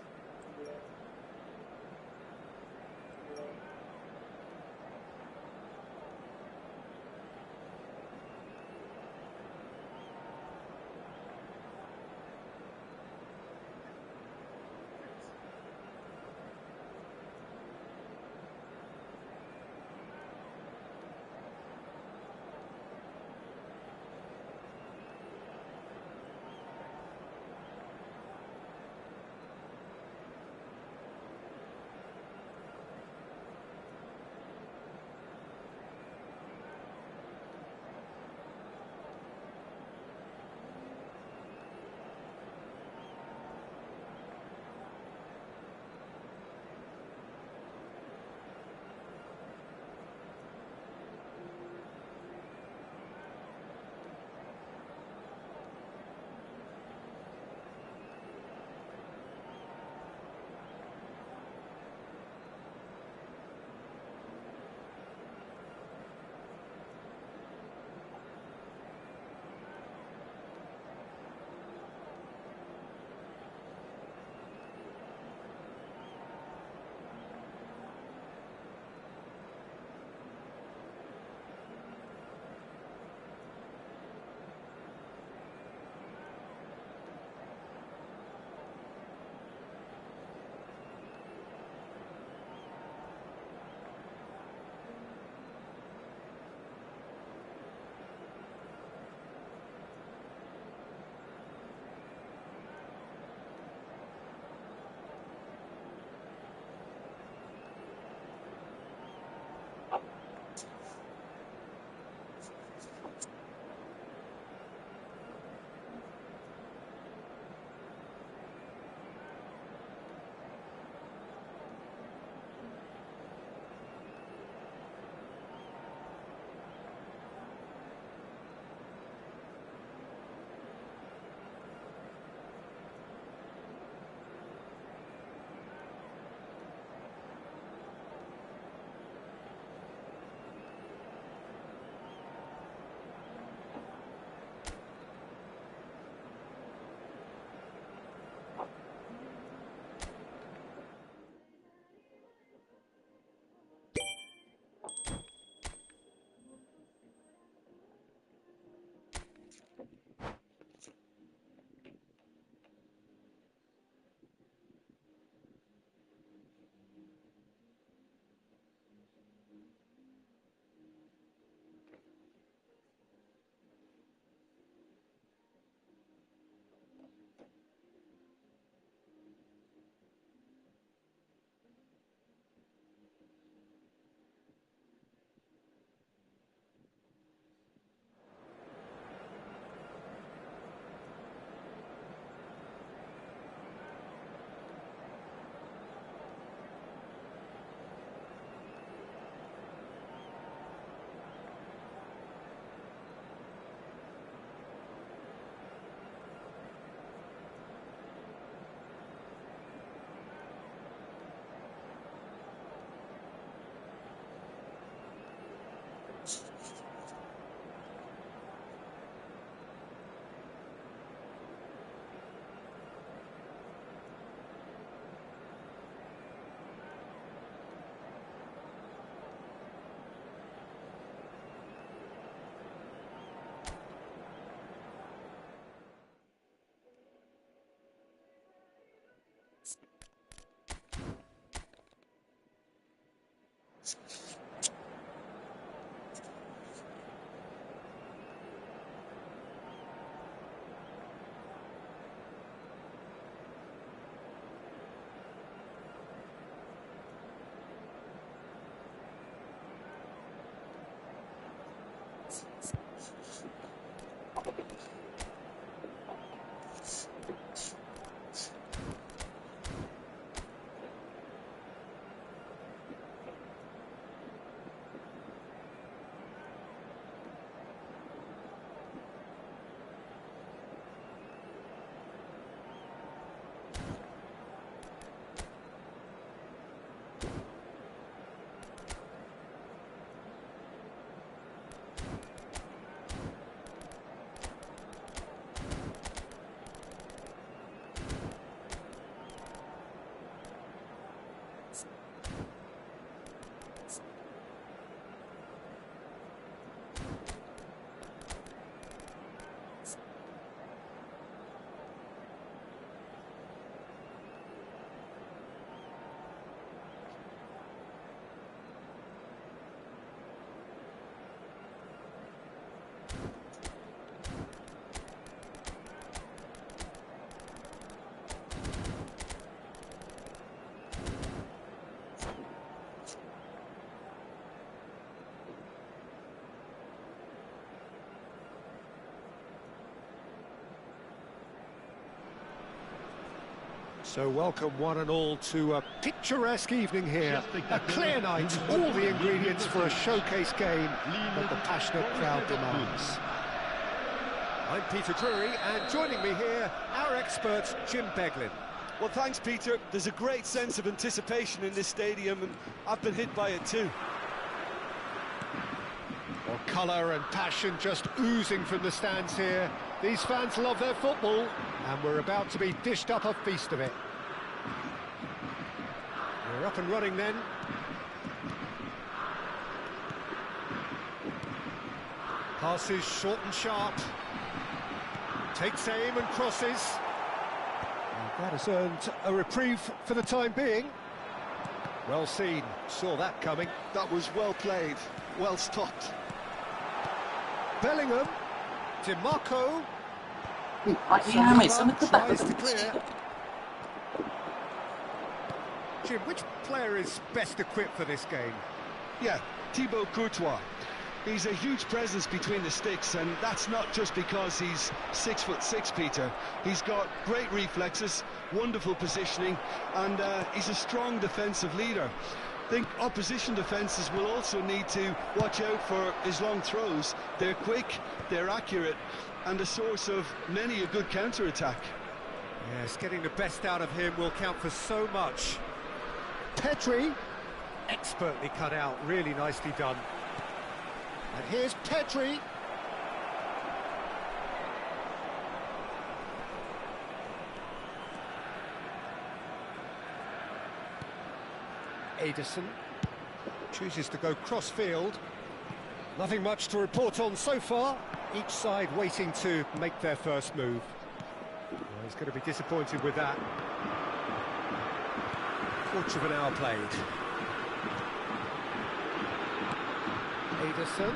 So welcome one and all to a picturesque evening here, a clear night, all the ingredients for a showcase game that the passionate crowd demands. I'm Peter Drury, and joining me here, our expert Jim Beglin. Well, thanks, Peter. There's a great sense of anticipation in this stadium, and I've been hit by it too. Well, colour and passion just oozing from the stands here. These fans love their football, and we're about to be dished up a feast of it. We're up and running then. Passes short and sharp. Takes aim and crosses. And that has earned a reprieve for the time being. Well seen, saw that coming. That was well played, well stopped. Bellingham, DiMarco. Tries to clear. Jim, which player is best equipped for this game? Yeah, Thibaut Courtois. He's a huge presence between the sticks, and that's not just because he's 6'6", Peter. He's got great reflexes, wonderful positioning, and he's a strong defensive leader. I think opposition defences will also need to watch out for his long throws. They're quick, they're accurate, and a source of many a good counter-attack. Yes, getting the best out of him will count for so much. Pedri, expertly cut out, really nicely done. And here's Pedri. Ederson chooses to go cross-field. Nothing much to report on so far. Each side waiting to make their first move. Well, he's going to be disappointed with that. Quarter of an hour played. Ederson.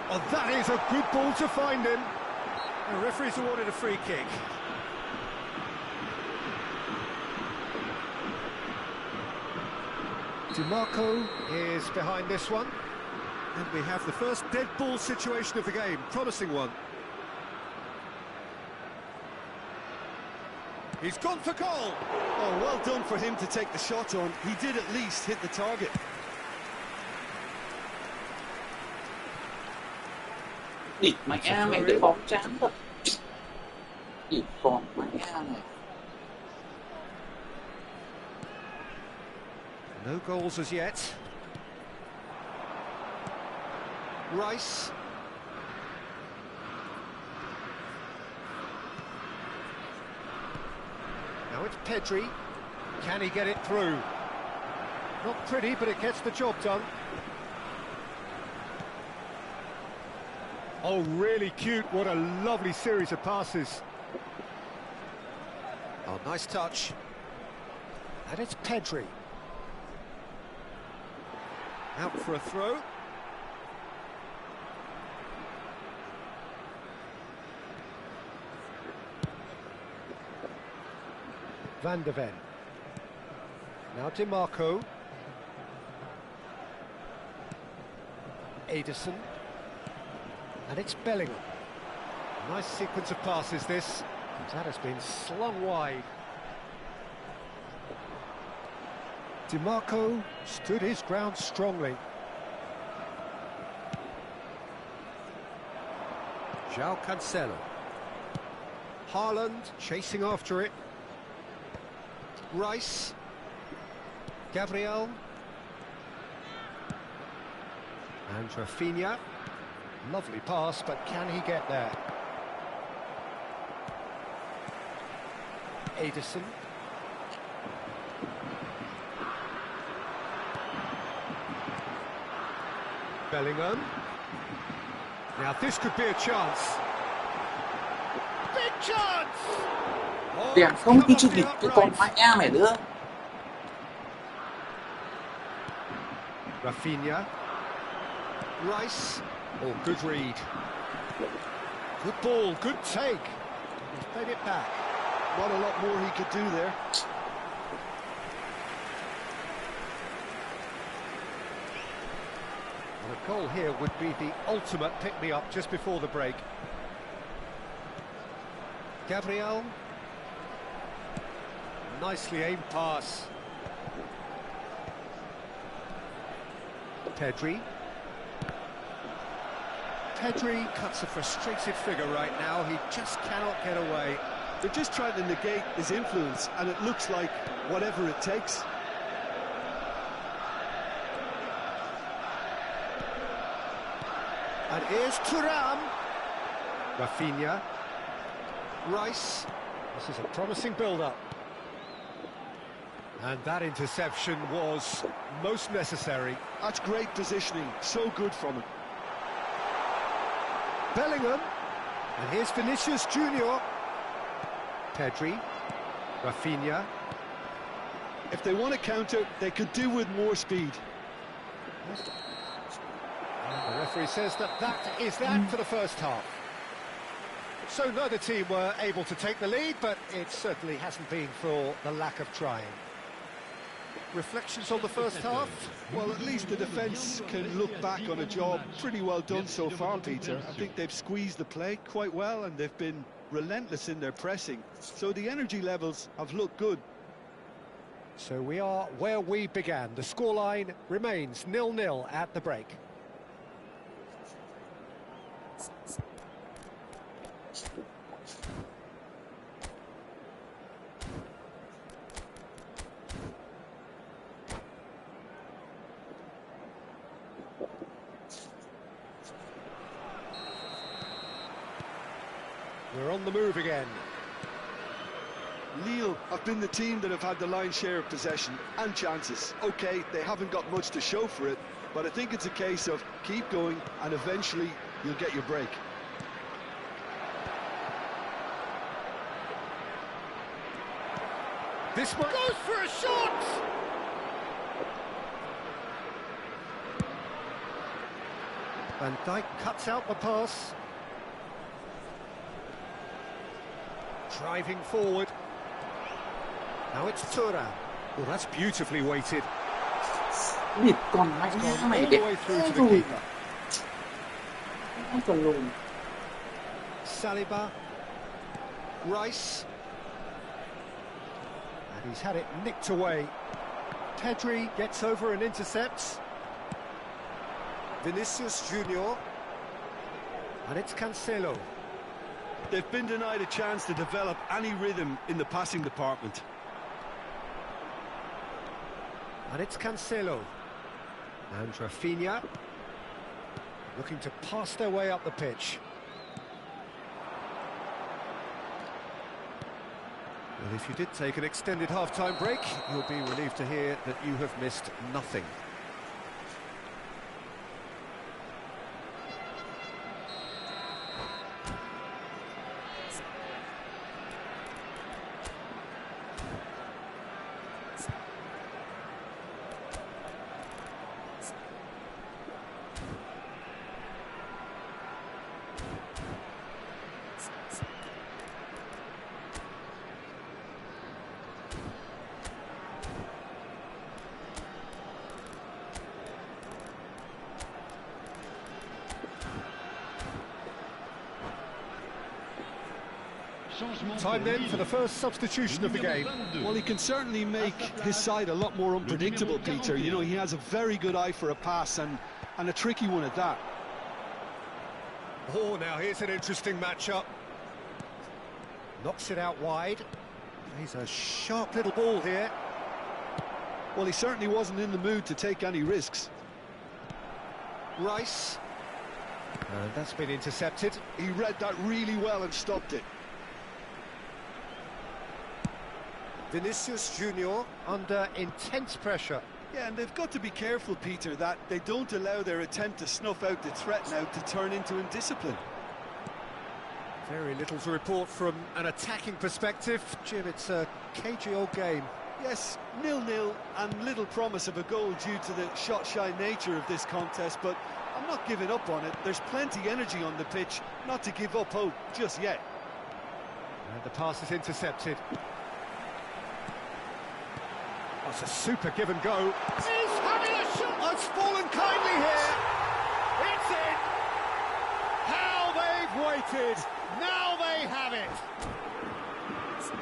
Oh, that is a good ball to find him. The referee's awarded a free kick. DiMarco is behind this one. And we have the first dead ball situation of the game. Promising one. He's gone for goal. Oh, well done for him to take the shot on. He did at least hit the target. Địt mẹ mày cái bóng trắng thật. Địt con mẹ này. No goals as yet. Rice. Now it's Pedri. Can he get it through? Not pretty, but it gets the job done. Oh, really cute. What a lovely series of passes. Oh, nice touch. And it's Pedri. Out for a throw. Van de Ven. Now DiMarco. Ederson. And it's Bellingham. Nice sequence of passes this. That has been slung wide. DiMarco stood his ground strongly. João Cancelo. Haaland chasing after it. Rice. Gabriel. And Rafinha. Lovely pass, but can he get there? Ederson. Bellingham. Now this could be a chance. Big chance! Đèn không đi chưa kịp cái con mẹ mày nữa. Rafinha. Rice. Oh, good read. Good ball, good take. He's played it back. Not a lot more he could do there. And a goal here would be the ultimate pick-me-up just before the break. Gabriel. Nicely aimed pass. Pedri. Pedri cuts a frustrated figure right now. He just cannot get away. They're just trying to negate his influence, and it looks like whatever it takes. And here's Thuram. Rafinha. Rice. This is a promising build-up. And that interception was most necessary. That's great positioning, so good from him. Bellingham. And here's Vinicius Junior. Pedri. Rafinha. If they want to counter, they could do with more speed. And the referee says that is that for the first half. So neither team were able to take the lead, but it certainly hasn't been for the lack of trying. Reflections on the first half? Well, at least the defence can look back on a job pretty well done so far, Peter. I think they've squeezed the play quite well, and they've been relentless in their pressing. So the energy levels have looked good. So we are where we began. The scoreline remains 0-0 at the break. We're on the move again. Lille have been the team that have had the lion's share of possession and chances. OK, they haven't got much to show for it, but I think it's a case of keep going and eventually you'll get your break. This one goes for a shot! Van Dijk cuts out the pass. Driving forward. Now it's Thuram. Oh, that's beautifully weighted. Địt con mẹ mày All the đẹp way through thế to the rồi. keeper. Nó còn lùn. Saliba. Rice. And he's had it nicked away. Pedri gets over and intercepts. Vinicius Junior. And it's Cancelo. They've been denied a chance to develop any rhythm in the passing department. And it's Cancelo. And Rafinha. Looking to pass their way up the pitch. Well, if you did take an extended half-time break, you'll be relieved to hear that you have missed nothing. Time then for the first substitution of the game. Well, he can certainly make his side a lot more unpredictable, Peter. You know, he has a very good eye for a pass and a tricky one at that. Oh, now here's an interesting matchup. Knocks it out wide. He's a sharp little ball here. Well, he certainly wasn't in the mood to take any risks. Rice. And that's been intercepted. He read that really well and stopped it. Vinicius Junior under intense pressure. Yeah, and they've got to be careful, Peter, that they don't allow their attempt to snuff out the threat now to turn into indiscipline. Very little to report from an attacking perspective. Jim, it's a cagey old game. Yes, 0-0 and little promise of a goal due to the shot-shy nature of this contest, but I'm not giving up on it. There's plenty energy on the pitch, not to give up hope just yet. And the pass is intercepted. That's a super give and go. He's having a shot! That's fallen kindly here. It's in. How they've waited. Now they have it.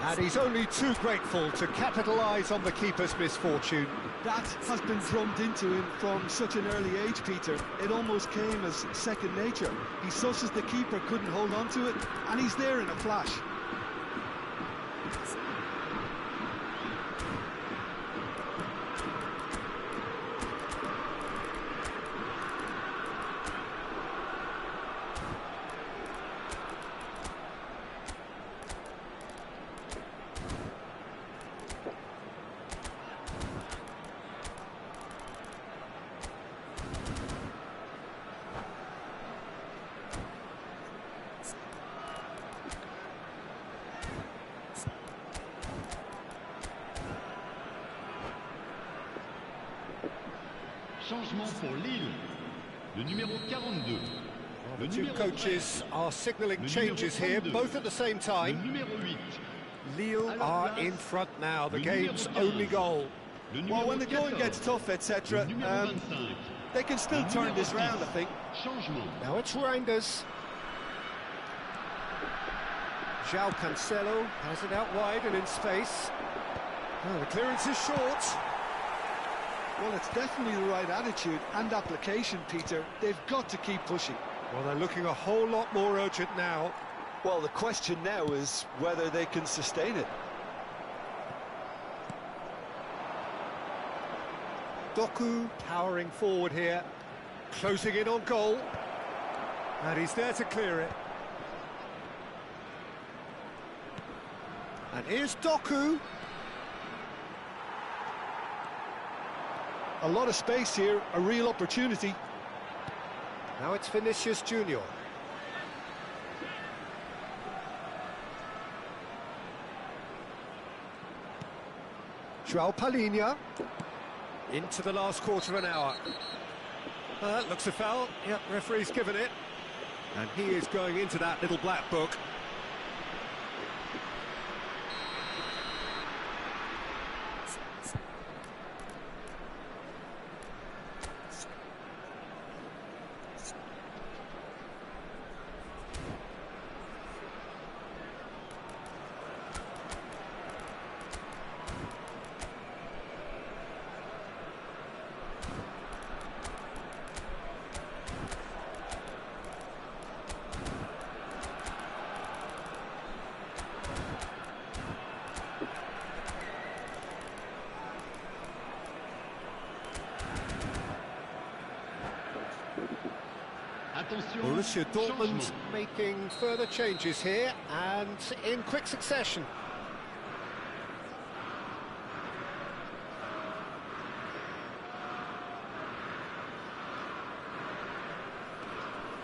And he's only too grateful to capitalise on the keeper's misfortune. That has been drummed into him from such an early age, Peter. It almost came as second nature. He susses the keeper couldn't hold on to it, and he's there in a flash. Changement pour Lille. Le numéro 42. The two coaches are signalling changes here, both at the same Le time. numéro 8. Lille are in front now, the game's only goal. Le Well, numéro when the going 14. gets tough, etc., Le numéro 25. they can still Le turn numéro this round, I 10. think. Changement. Now it's Reinders. João Cancelo has it out wide and in space. Oh, the clearance is short. Well, it's definitely the right attitude and application, Peter. They've got to keep pushing. Well, they're looking a whole lot more urgent now. Well, the question now is whether they can sustain it. Doku powering forward here, closing in on goal. And he's there to clear it. And here's Doku. A lot of space here, a real opportunity. Now it's Vinicius Junior. João Palhinha. Into the last quarter of an hour. Looks a foul. Yep, referee's given it. And he is going into that little black book. Attention. Borussia Dortmund Changement. making further changes here and in quick succession.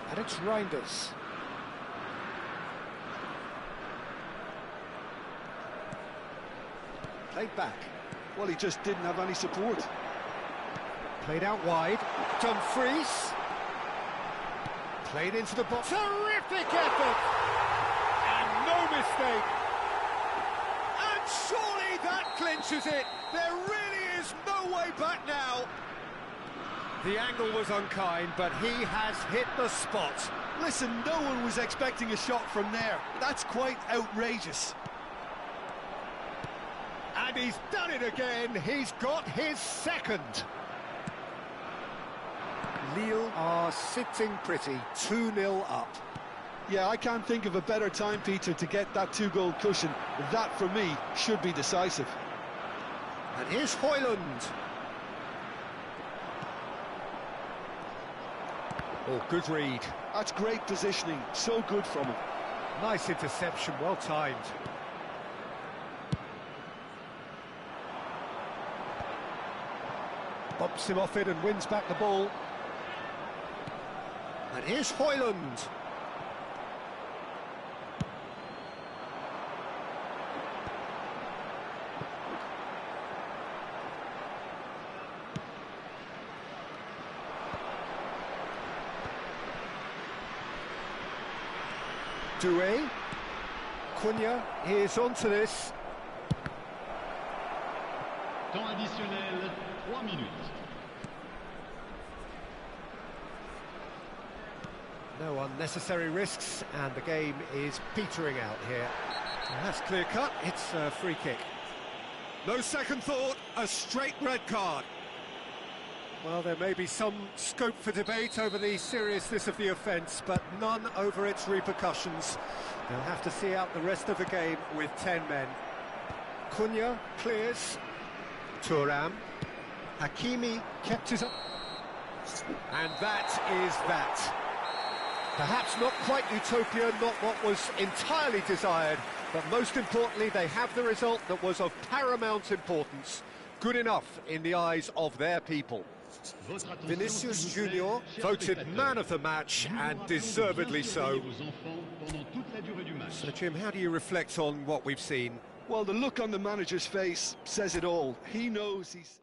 And it's Reinders. Played back. Well, he just didn't have any support. Played out wide. Dumfries. Played into the box. Terrific effort! And no mistake. And surely that clinches it. There really is no way back now. The angle was unkind, but he has hit the spot. Listen, no one was expecting a shot from there. That's quite outrageous. And he's done it again. He's got his second. Lille are sitting pretty, 2-0 up. Yeah, I can't think of a better time, Peter, to get that two-goal cushion. That, for me, should be decisive. And here's Højlund. Oh, good read. That's great positioning. So good from him. Nice interception, well timed. Bumps him off it and wins back the ball. And here's Højlund. Doué. Cunha is onto this. Temps additionnel, 3 minutes. No unnecessary risks, and the game is petering out here. And that's clear cut, it's a free kick. No second thought, a straight red card. Well, there may be some scope for debate over the seriousness of the offence, but none over its repercussions. They'll have to see out the rest of the game with 10 men. Cunha clears. Thuram. Hakimi kept his... And that is that. Perhaps not quite utopia, not what was entirely desired, but most importantly, they have the result that was of paramount importance. Good enough in the eyes of their people. Vinicius Junior voted man of the match, and deservedly so. So, Jim, how do you reflect on what we've seen? Well, the look on the manager's face says it all. He knows he's...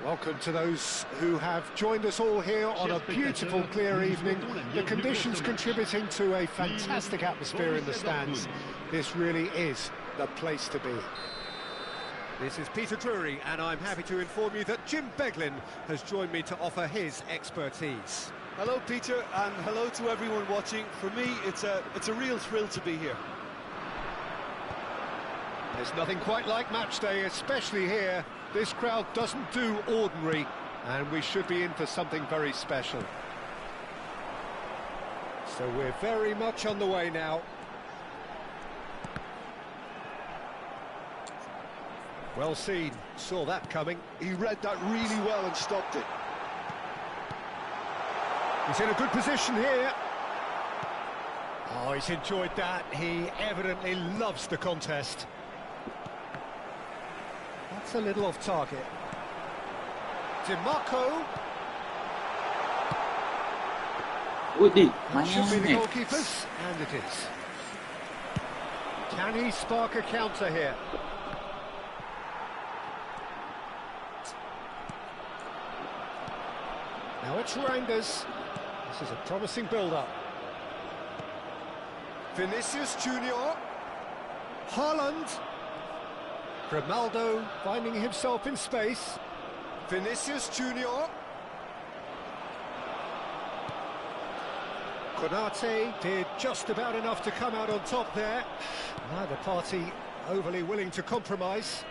Welcome to those who have joined us all here on a beautiful, clear evening. The conditions contributing to a fantastic atmosphere in the stands. This really is the place to be. This is Peter Drury, and I'm happy to inform you that Jim Beglin has joined me to offer his expertise. Hello, Peter, and hello to everyone watching. For me, it's a real thrill to be here. There's nothing quite like match day, especially here. This crowd doesn't do ordinary, and we should be in for something very special. So we're very much on the way now. Well seen, saw that coming. He read that really well and stopped it. He's in a good position here. Oh, he's enjoyed that. He evidently loves the contest. That's a little off target. DiMarco. That should be the goalkeepers, and it is. Can he spark a counter here? Now it's Reinders. This is a promising build-up. Vinicius Junior. Haaland. Grimaldo finding himself in space. Vinicius Junior. Konate did just about enough to come out on top there. Neither party overly willing to compromise.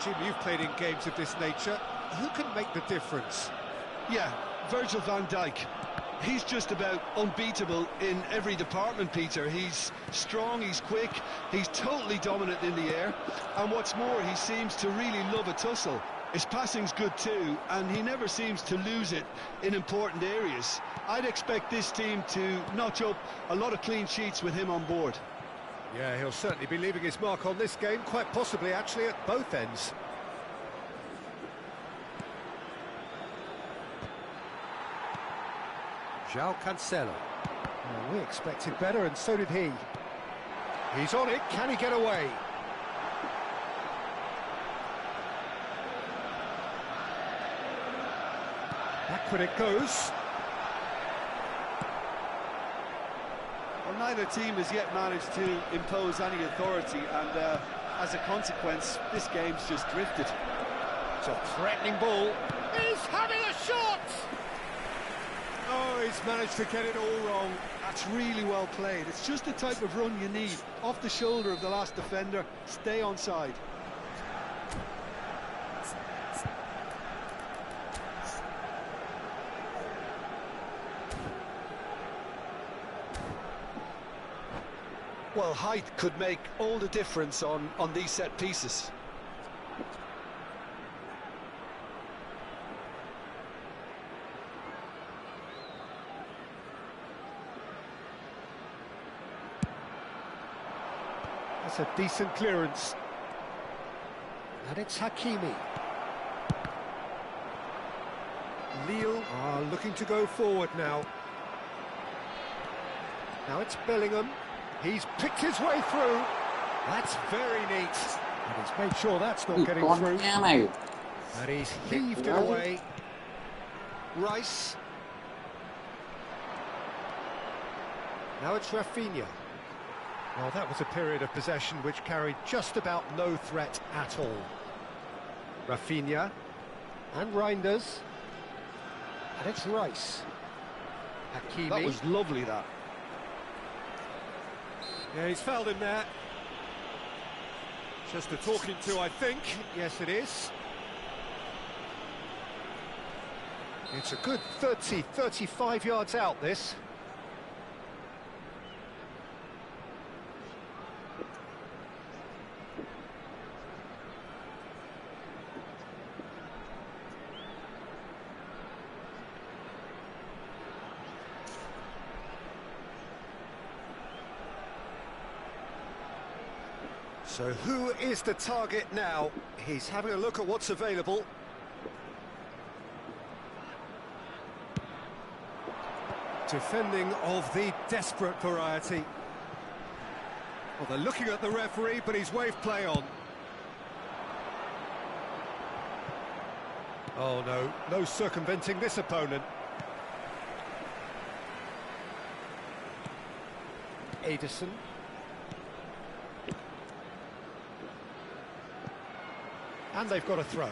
Jim, you've played in games of this nature. Who can make the difference? Yeah, Virgil van Dijk. He's just about unbeatable in every department, Peter. He's strong, he's quick, he's totally dominant in the air. And what's more, he seems to really love a tussle. His passing's good too, and he never seems to lose it in important areas. I'd expect this team to notch up a lot of clean sheets with him on board. Yeah, he'll certainly be leaving his mark on this game, quite possibly actually at both ends. João Cancelo. Well, we expected better, and so did he. He's on it, can he get away? Backward it goes. Well, neither team has yet managed to impose any authority, and as a consequence, this game's just drifted. It's a threatening ball. He's having a shot! Oh, he's managed to get it all wrong. That's really well played. It's just the type of run you need. Off the shoulder of the last defender, stay onside. Well, height could make all the difference on these set pieces. That's a decent clearance. And it's Hakimi. Lille are looking to go forward now. Now it's Bellingham. He's picked his way through. That's very neat. And he's made sure that's not getting through. And he's heaved it away. Rice. Now it's Rafinha. Well, that was a period of possession which carried just about no threat at all. Rafinha. And Reinders. And it's Rice. Hakimi. That was lovely, that. Yeah, he's fouled him there. Just a talking to, I think. Yes, it is. It's a good 30, 35 yards out, this. So who is the target now? He's having a look at what's available. Defending of the desperate variety. Well, they're looking at the referee, but he's waved play on. Oh no, no circumventing this opponent. Ederson. And they've got a throw.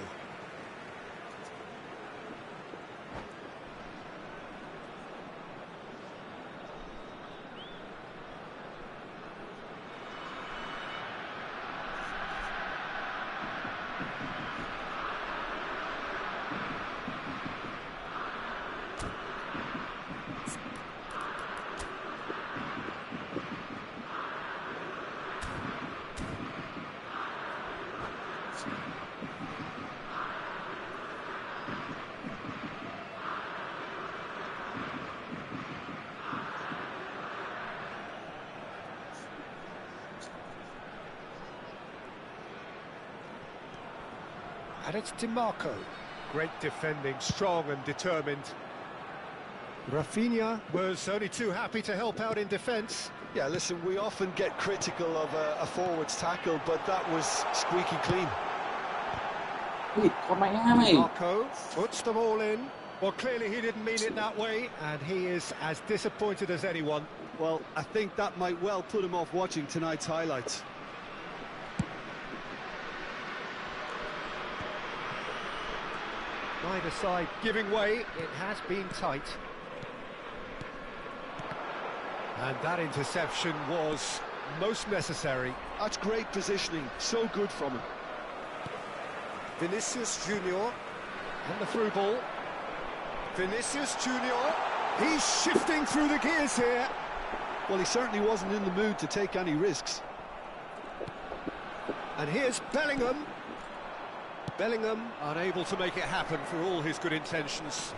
And it's DiMarco. Great defending, strong and determined. Rafinha was only too happy to help out in defence. Yeah, listen, we often get critical of a forward's tackle, but that was squeaky clean. DiMarco puts them all in. Well, clearly he didn't mean it that way, and he is as disappointed as anyone. Well, I think that might well put him off watching tonight's highlights. Neither side giving way, it has been tight. And that interception was most necessary. That's great positioning, so good from him. Vinicius Junior, and the through ball. Vinicius Junior, he's shifting through the gears here. Well, he certainly wasn't in the mood to take any risks. And here's Bellingham. Bellingham unable to make it happen for all his good intentions.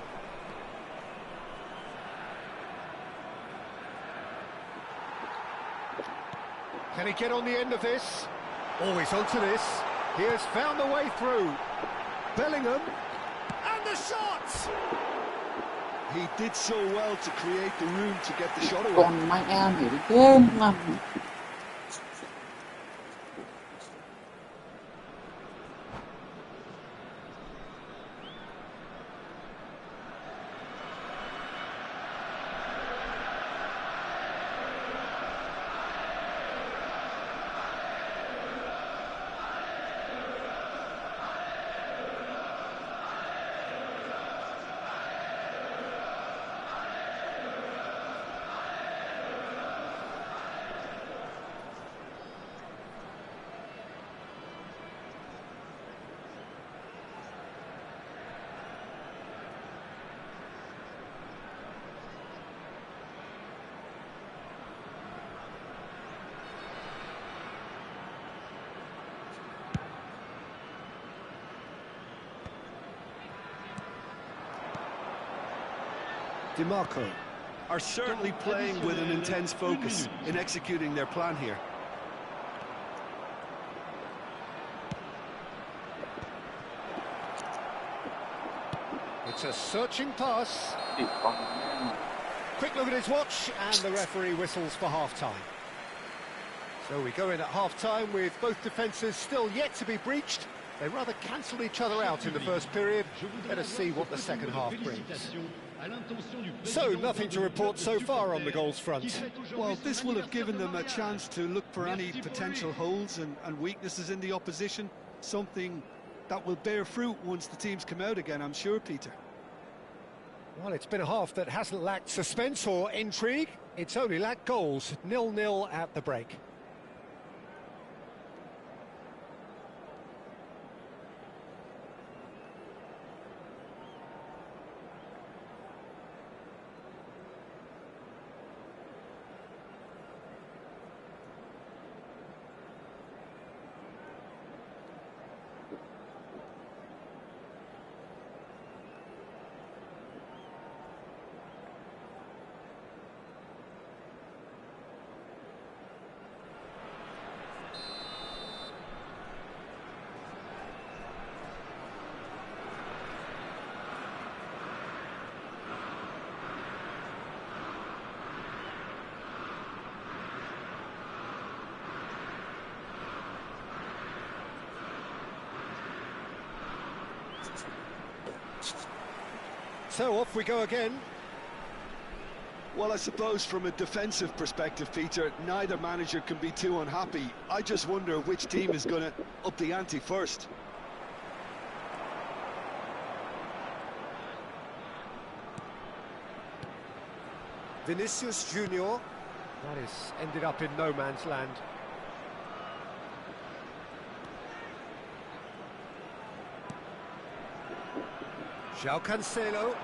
Can he get on the end of this? Oh, he's onto this. He has found the way through. Bellingham, and the shot! He did so well to create the room to get the shot away. Còn Mai An thì ghê lắm. DiMarco are certainly playing with an intense focus in executing their plan here. It's a searching pass. Quick look at his watch, and the referee whistles for half-time. So we go in at half-time with both defences still yet to be breached. They rather cancelled each other out in the first period. Let us see what the second half brings. So, nothing to report so far on the goals front. Well, this will have given them a chance to look for any potential holes and weaknesses in the opposition. Something that will bear fruit once the teams come out again, I'm sure, Peter. Well, it's been a half that hasn't lacked suspense or intrigue. It's only lacked goals. 0-0 at the break. So off we go again. Well, I suppose from a defensive perspective, Peter, neither manager can be too unhappy. I just wonder which team is going to up the ante first. Vinicius Junior. That is ended up in no man's land. João Cancelo.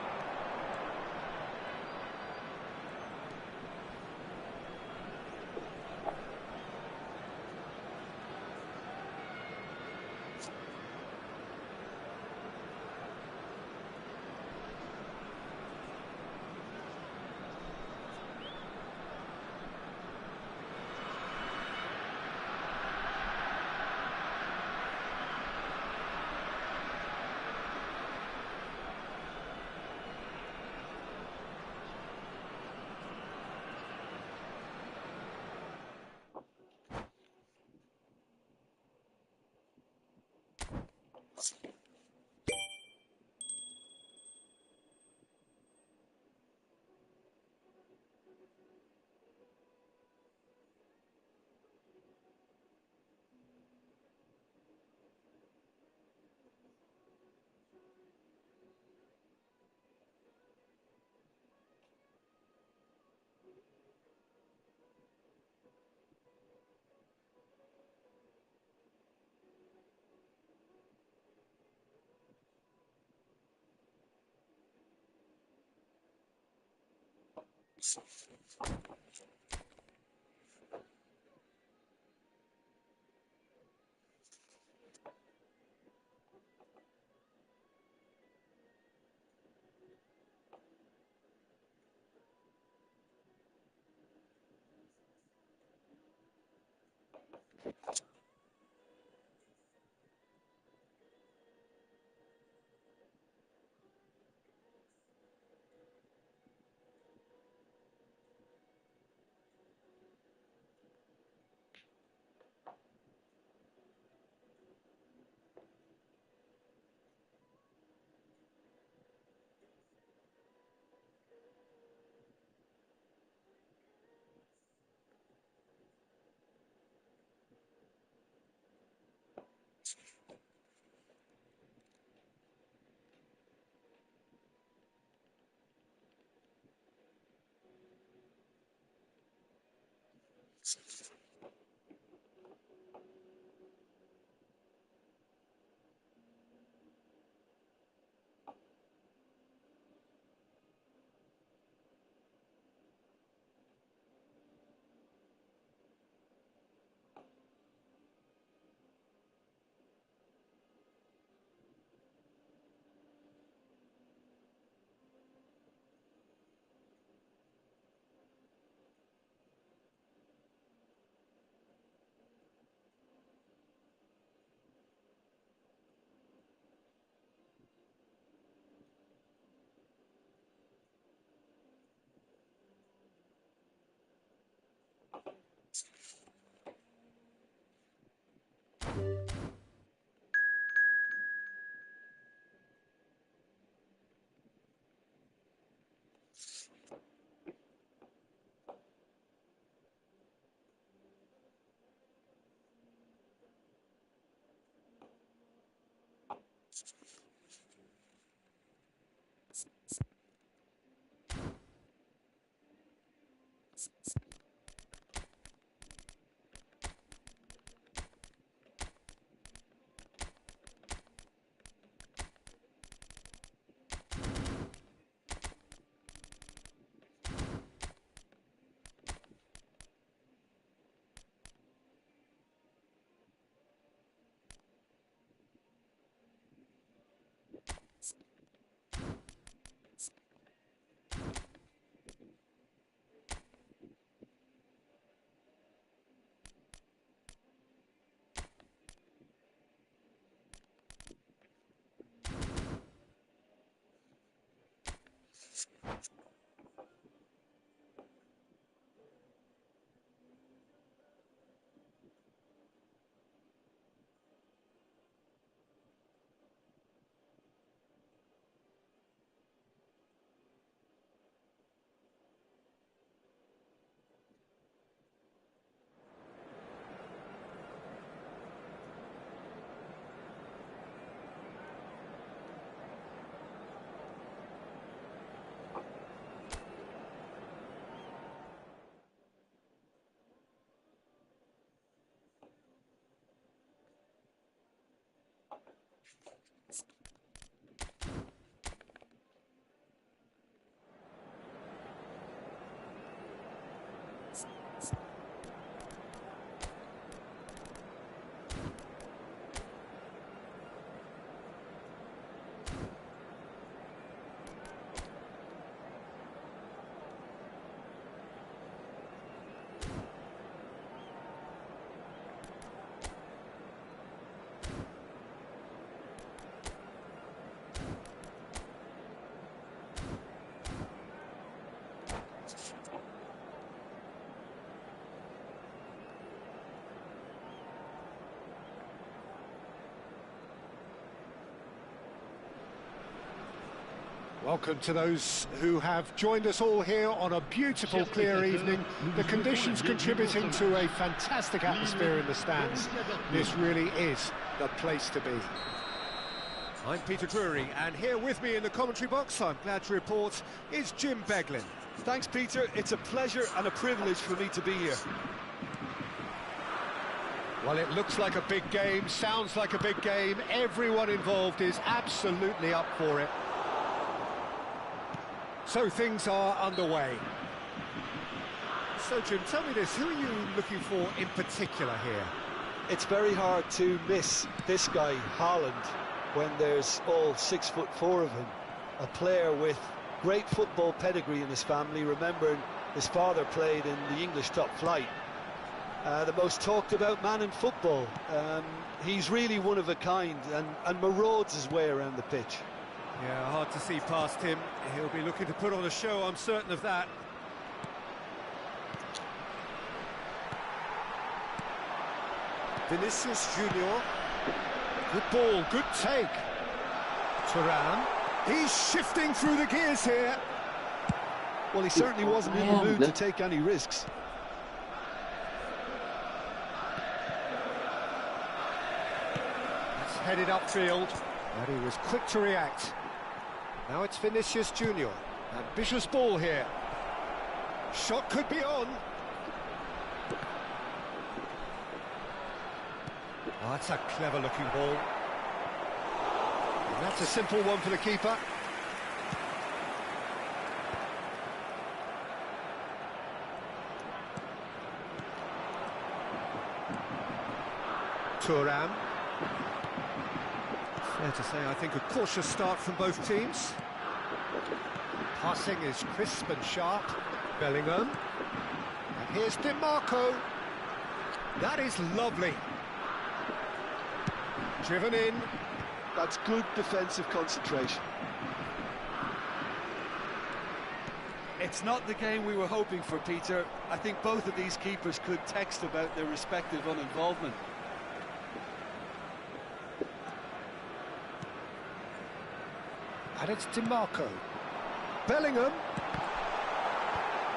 Welcome to those who have joined us all here on a beautiful, clear evening. The conditions contributing to a fantastic atmosphere in the stands. This really is the place to be. I'm Peter Drury, and here with me in the commentary box, I'm glad to report, is Jim Beglin. Thanks, Peter. It's a pleasure and a privilege for me to be here. Well, it looks like a big game, sounds like a big game. Everyone involved is absolutely up for it. So things are underway. So, Jim, tell me this, who are you looking for in particular here? It's very hard to miss this guy, Haaland, when there's all 6'4" of him. A player with great football pedigree in his family, remembering his father played in the English top flight. The most talked about man in football. He's really one of a kind and marauds his way around the pitch. Yeah, hard to see past him. He'll be looking to put on a show, I'm certain of that. Vinicius Junior. Good ball, good take. Thuram. He's shifting through the gears here. Well, he certainly wasn't in the mood to take any risks. That's headed upfield, and he was quick to react. Now it's Vinicius Junior. Ambitious ball here. Shot could be on. Oh, that's a clever-looking ball. And that's a simple one for the keeper. Thuram. Fair to say, I think, a cautious start from both teams. Passing is crisp and sharp. Bellingham. And here's Dimarco. That is lovely. Driven in. That's good defensive concentration. It's not the game we were hoping for, Peter. I think both of these keepers could text about their respective uninvolvement. And it's Dimarco. Bellingham.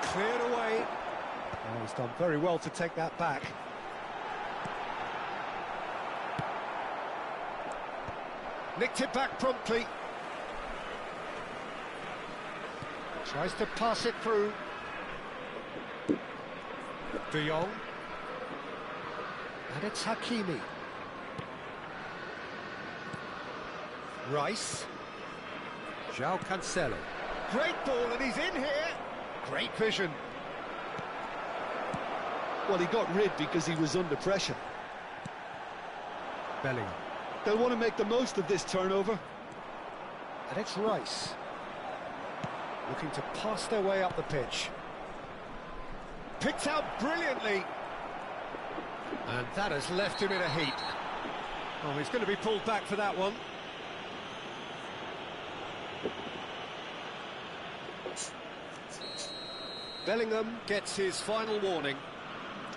Cleared away. Oh, he's done very well to take that back. Nicked it back promptly. Tries to pass it through. De Jong. And it's Hakimi. Rice. João Cancelo. Great ball, and he's in here. Great vision. Well, he got rid because he was under pressure. Bellingham. They'll want to make the most of this turnover. And it's Rice. Looking to pass their way up the pitch. Picked out brilliantly. And that has left him in a heap. Oh, he's going to be pulled back for that one. Bellingham gets his final warning.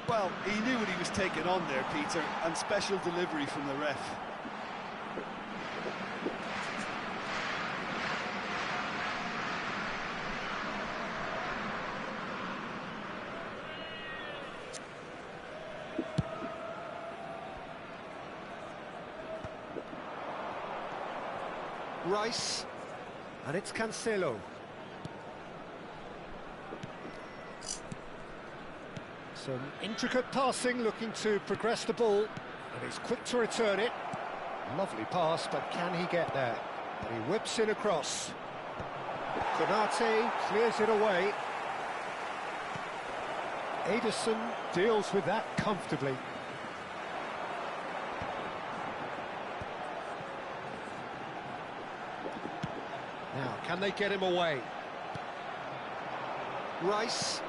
Well, he knew what he was taking on there, Peter, and special delivery from the ref. Rice, and it's Cancelo. Some intricate passing, looking to progress the ball, and he's quick to return it. Lovely pass, but can he get there? And he whips it across. Konate clears it away. Ederson deals with that comfortably. Now, can they get him away? Rice.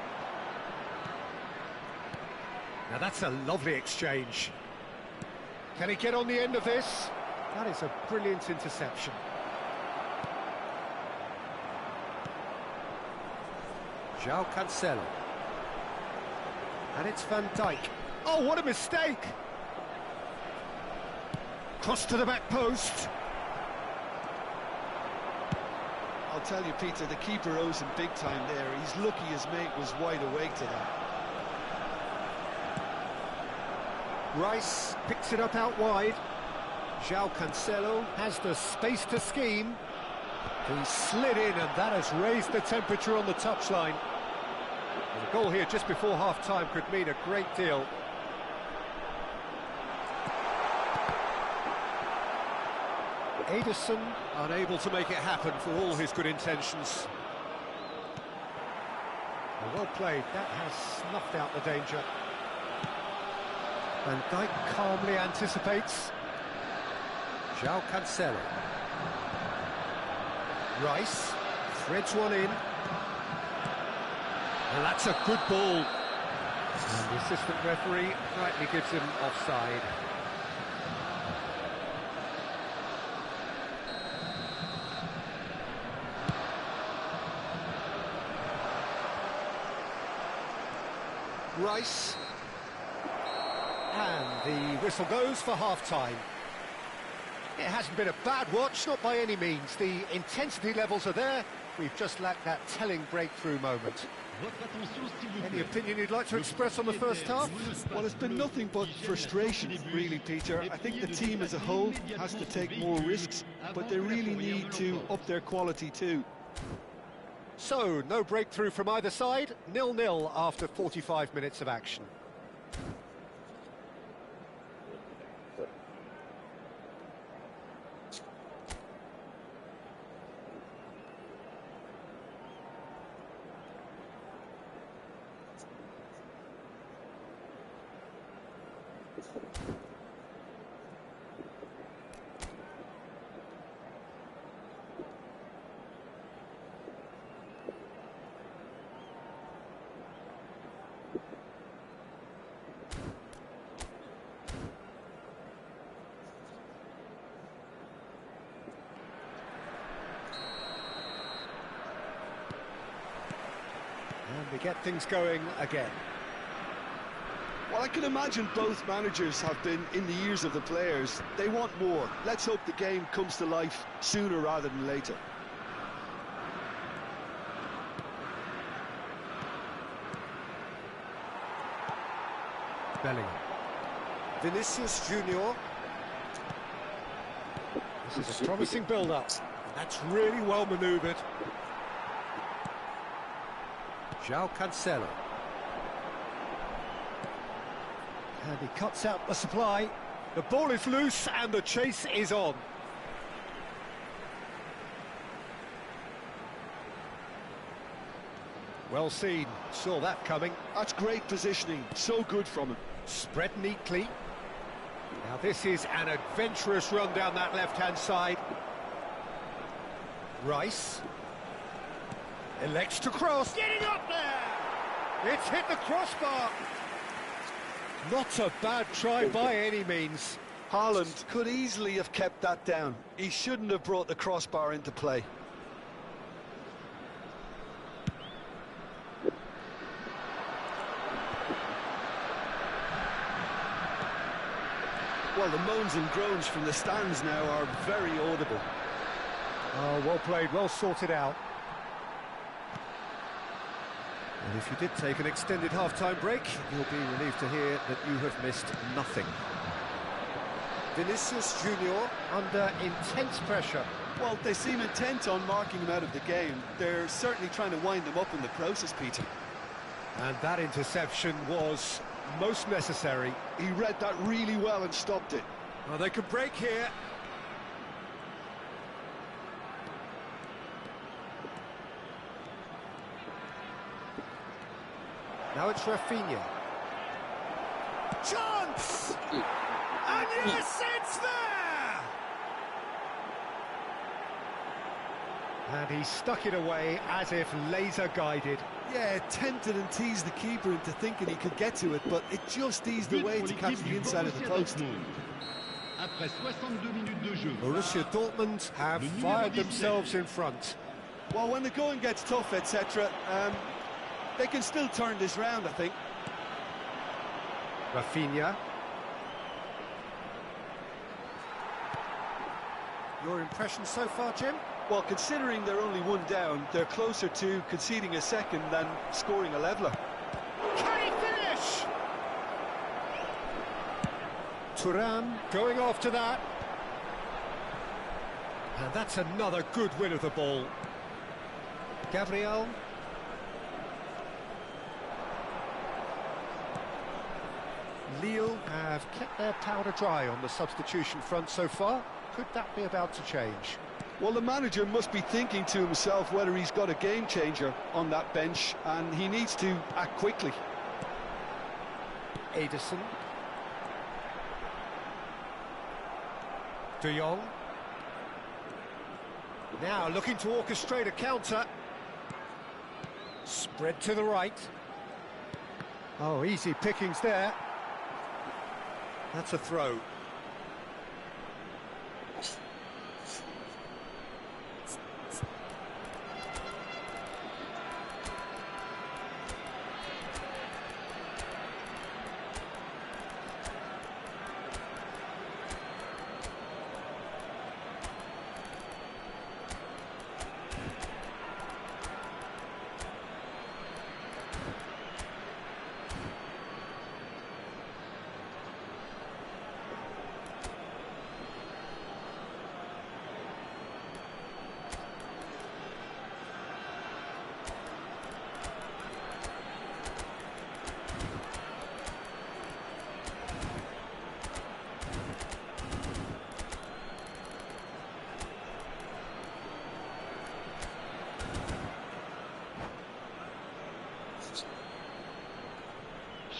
Now that's a lovely exchange. Can he get on the end of this? That is a brilliant interception. João Cancelo. And it's Van Dijk. Oh, what a mistake! Cross to the back post. I'll tell you, Peter, the keeper owes him big time there. He's lucky his mate was wide awake to that. Rice picks it up out wide. João Cancelo has the space to scheme. He slid in, and that has raised the temperature on the touchline. And a goal here just before half-time could mean a great deal. Ederson unable to make it happen for all his good intentions. Well played, that has snuffed out the danger. Van Dijk calmly anticipates. João Cancelo. Rice threads one in. And that's a good ball. And the assistant referee rightly gives him offside. Rice. And the whistle goes for half-time. It hasn't been a bad watch, not by any means. The intensity levels are there. We've just lacked that telling breakthrough moment. Any opinion you'd like to express on the first half? Well, it's been nothing but frustration, really, Peter. I think the team as a whole has to take more risks, but they really need to up their quality too. So, no breakthrough from either side, 0-0 after 45 minutes of action. And we get things going again. Well, I can imagine both managers have been in the ears of the players. They want more. Let's hope the game comes to life sooner rather than later. Bellingham. Vinicius Junior. This is a promising build-up. That's really well manoeuvred. João Cancelo. And he cuts out the supply. The ball is loose and the chase is on. Well seen, saw that coming. That's great positioning, so good from him. Spread neatly. Now this is an adventurous run down that left-hand side. Rice. Elects to cross, getting up there! It's hit the crossbar! Not a bad try by any means. Haaland could easily have kept that down. He shouldn't have brought the crossbar into play. Well, the moans and groans from the stands now are very audible. Oh, well played, well sorted out. And if you did take an extended half-time break, you'll be relieved to hear that you have missed nothing. Vinicius Junior under intense pressure. Well, they seem intent on marking him out of the game. They're certainly trying to wind him up in the process, Peter. And that interception was most necessary. He read that really well and stopped it. Well, they could break here. Now it's Rafinha. Chance! And yes, it's there! And he stuck it away as if laser guided. Yeah, tempted and teased the keeper into thinking he could get to it, but it just eased away to catch the inside of the post. Borussia Dortmund have fired themselves in front. Well, when the going gets tough, etc., they can still turn this round, I think. Rafinha. Your impression so far, Jim? Well, considering they're only one down, they're closer to conceding a second than scoring a leveller. Can he finish? Thuram going after that. And that's another good win of the ball. Gabriel. Lille have kept their powder dry on the substitution front so far. Could that be about to change? Well, the manager must be thinking to himself whether he's got a game changer on that bench, and he needs to act quickly. Ederson. De Jong. Now looking to orchestrate a counter. Spread to the right. Oh, easy pickings there. That's a throw.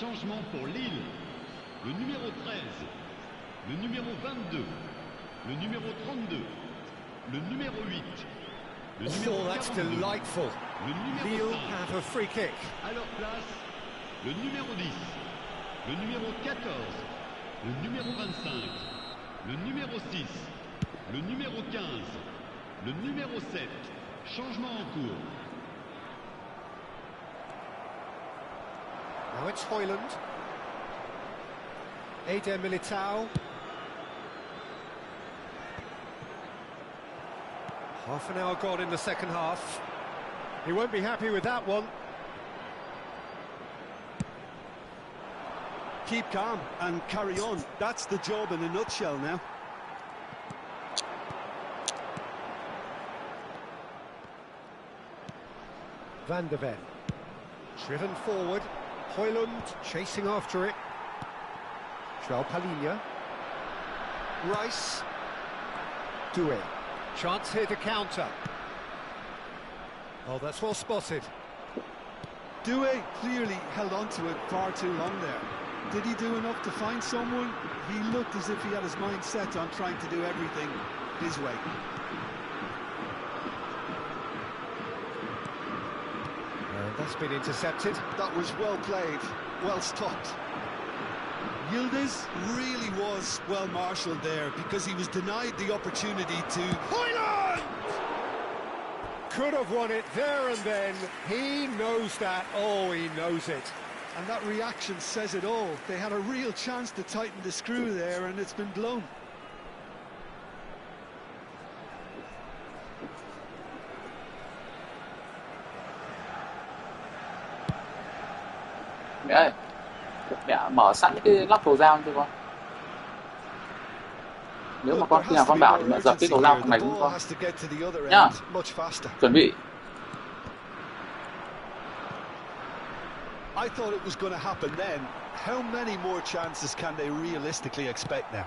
Changement pour Lille. Le numéro 13, le numéro 22, le numéro 32, le numéro 8, le numéro 42, that's delightful. Le numéro Lille 5. have a free kick. À leur place, le numéro 10, le numéro 14, le numéro 25, le numéro 6, le numéro 15, le numéro 7. Changement en cours. Now it's Højlund. Eder Militao. Half an hour gone in the second half. He won't be happy with that one. Keep calm and carry on. That's the job in a nutshell now. Van de Ven. Driven forward. Højlund chasing after it. João Palhinha. Rice. Doué. Chance here to counter. Oh, that's well spotted. Doué clearly held on to it far too long there. Did he do enough to find someone? He looked as if he had his mind set on trying to do everything his way. That's been intercepted. That was well played, well stopped. Yildiz really was well marshalled there because he was denied the opportunity to... Højlund! Could have won it there and then. He knows that. Oh, he knows it. And that reaction says it all. They had a real chance to tighten the screw there, and it's been blown. Mẹ ơi, mẹ mở sẵn cái lắp cầu dao cho con. Nếu mà con khi nào con bảo thì mẹ dập cái cầu dao này cũng con. Nhá, chuẩn bị. I thought it was going to happen then. How many more chances can they realistically expect now?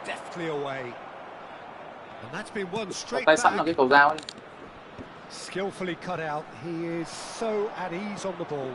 Deftly away. And that's been one straight tay sẵn là back. cái cầu dao ấy. Skillfully cut out. He is so at ease on the ball.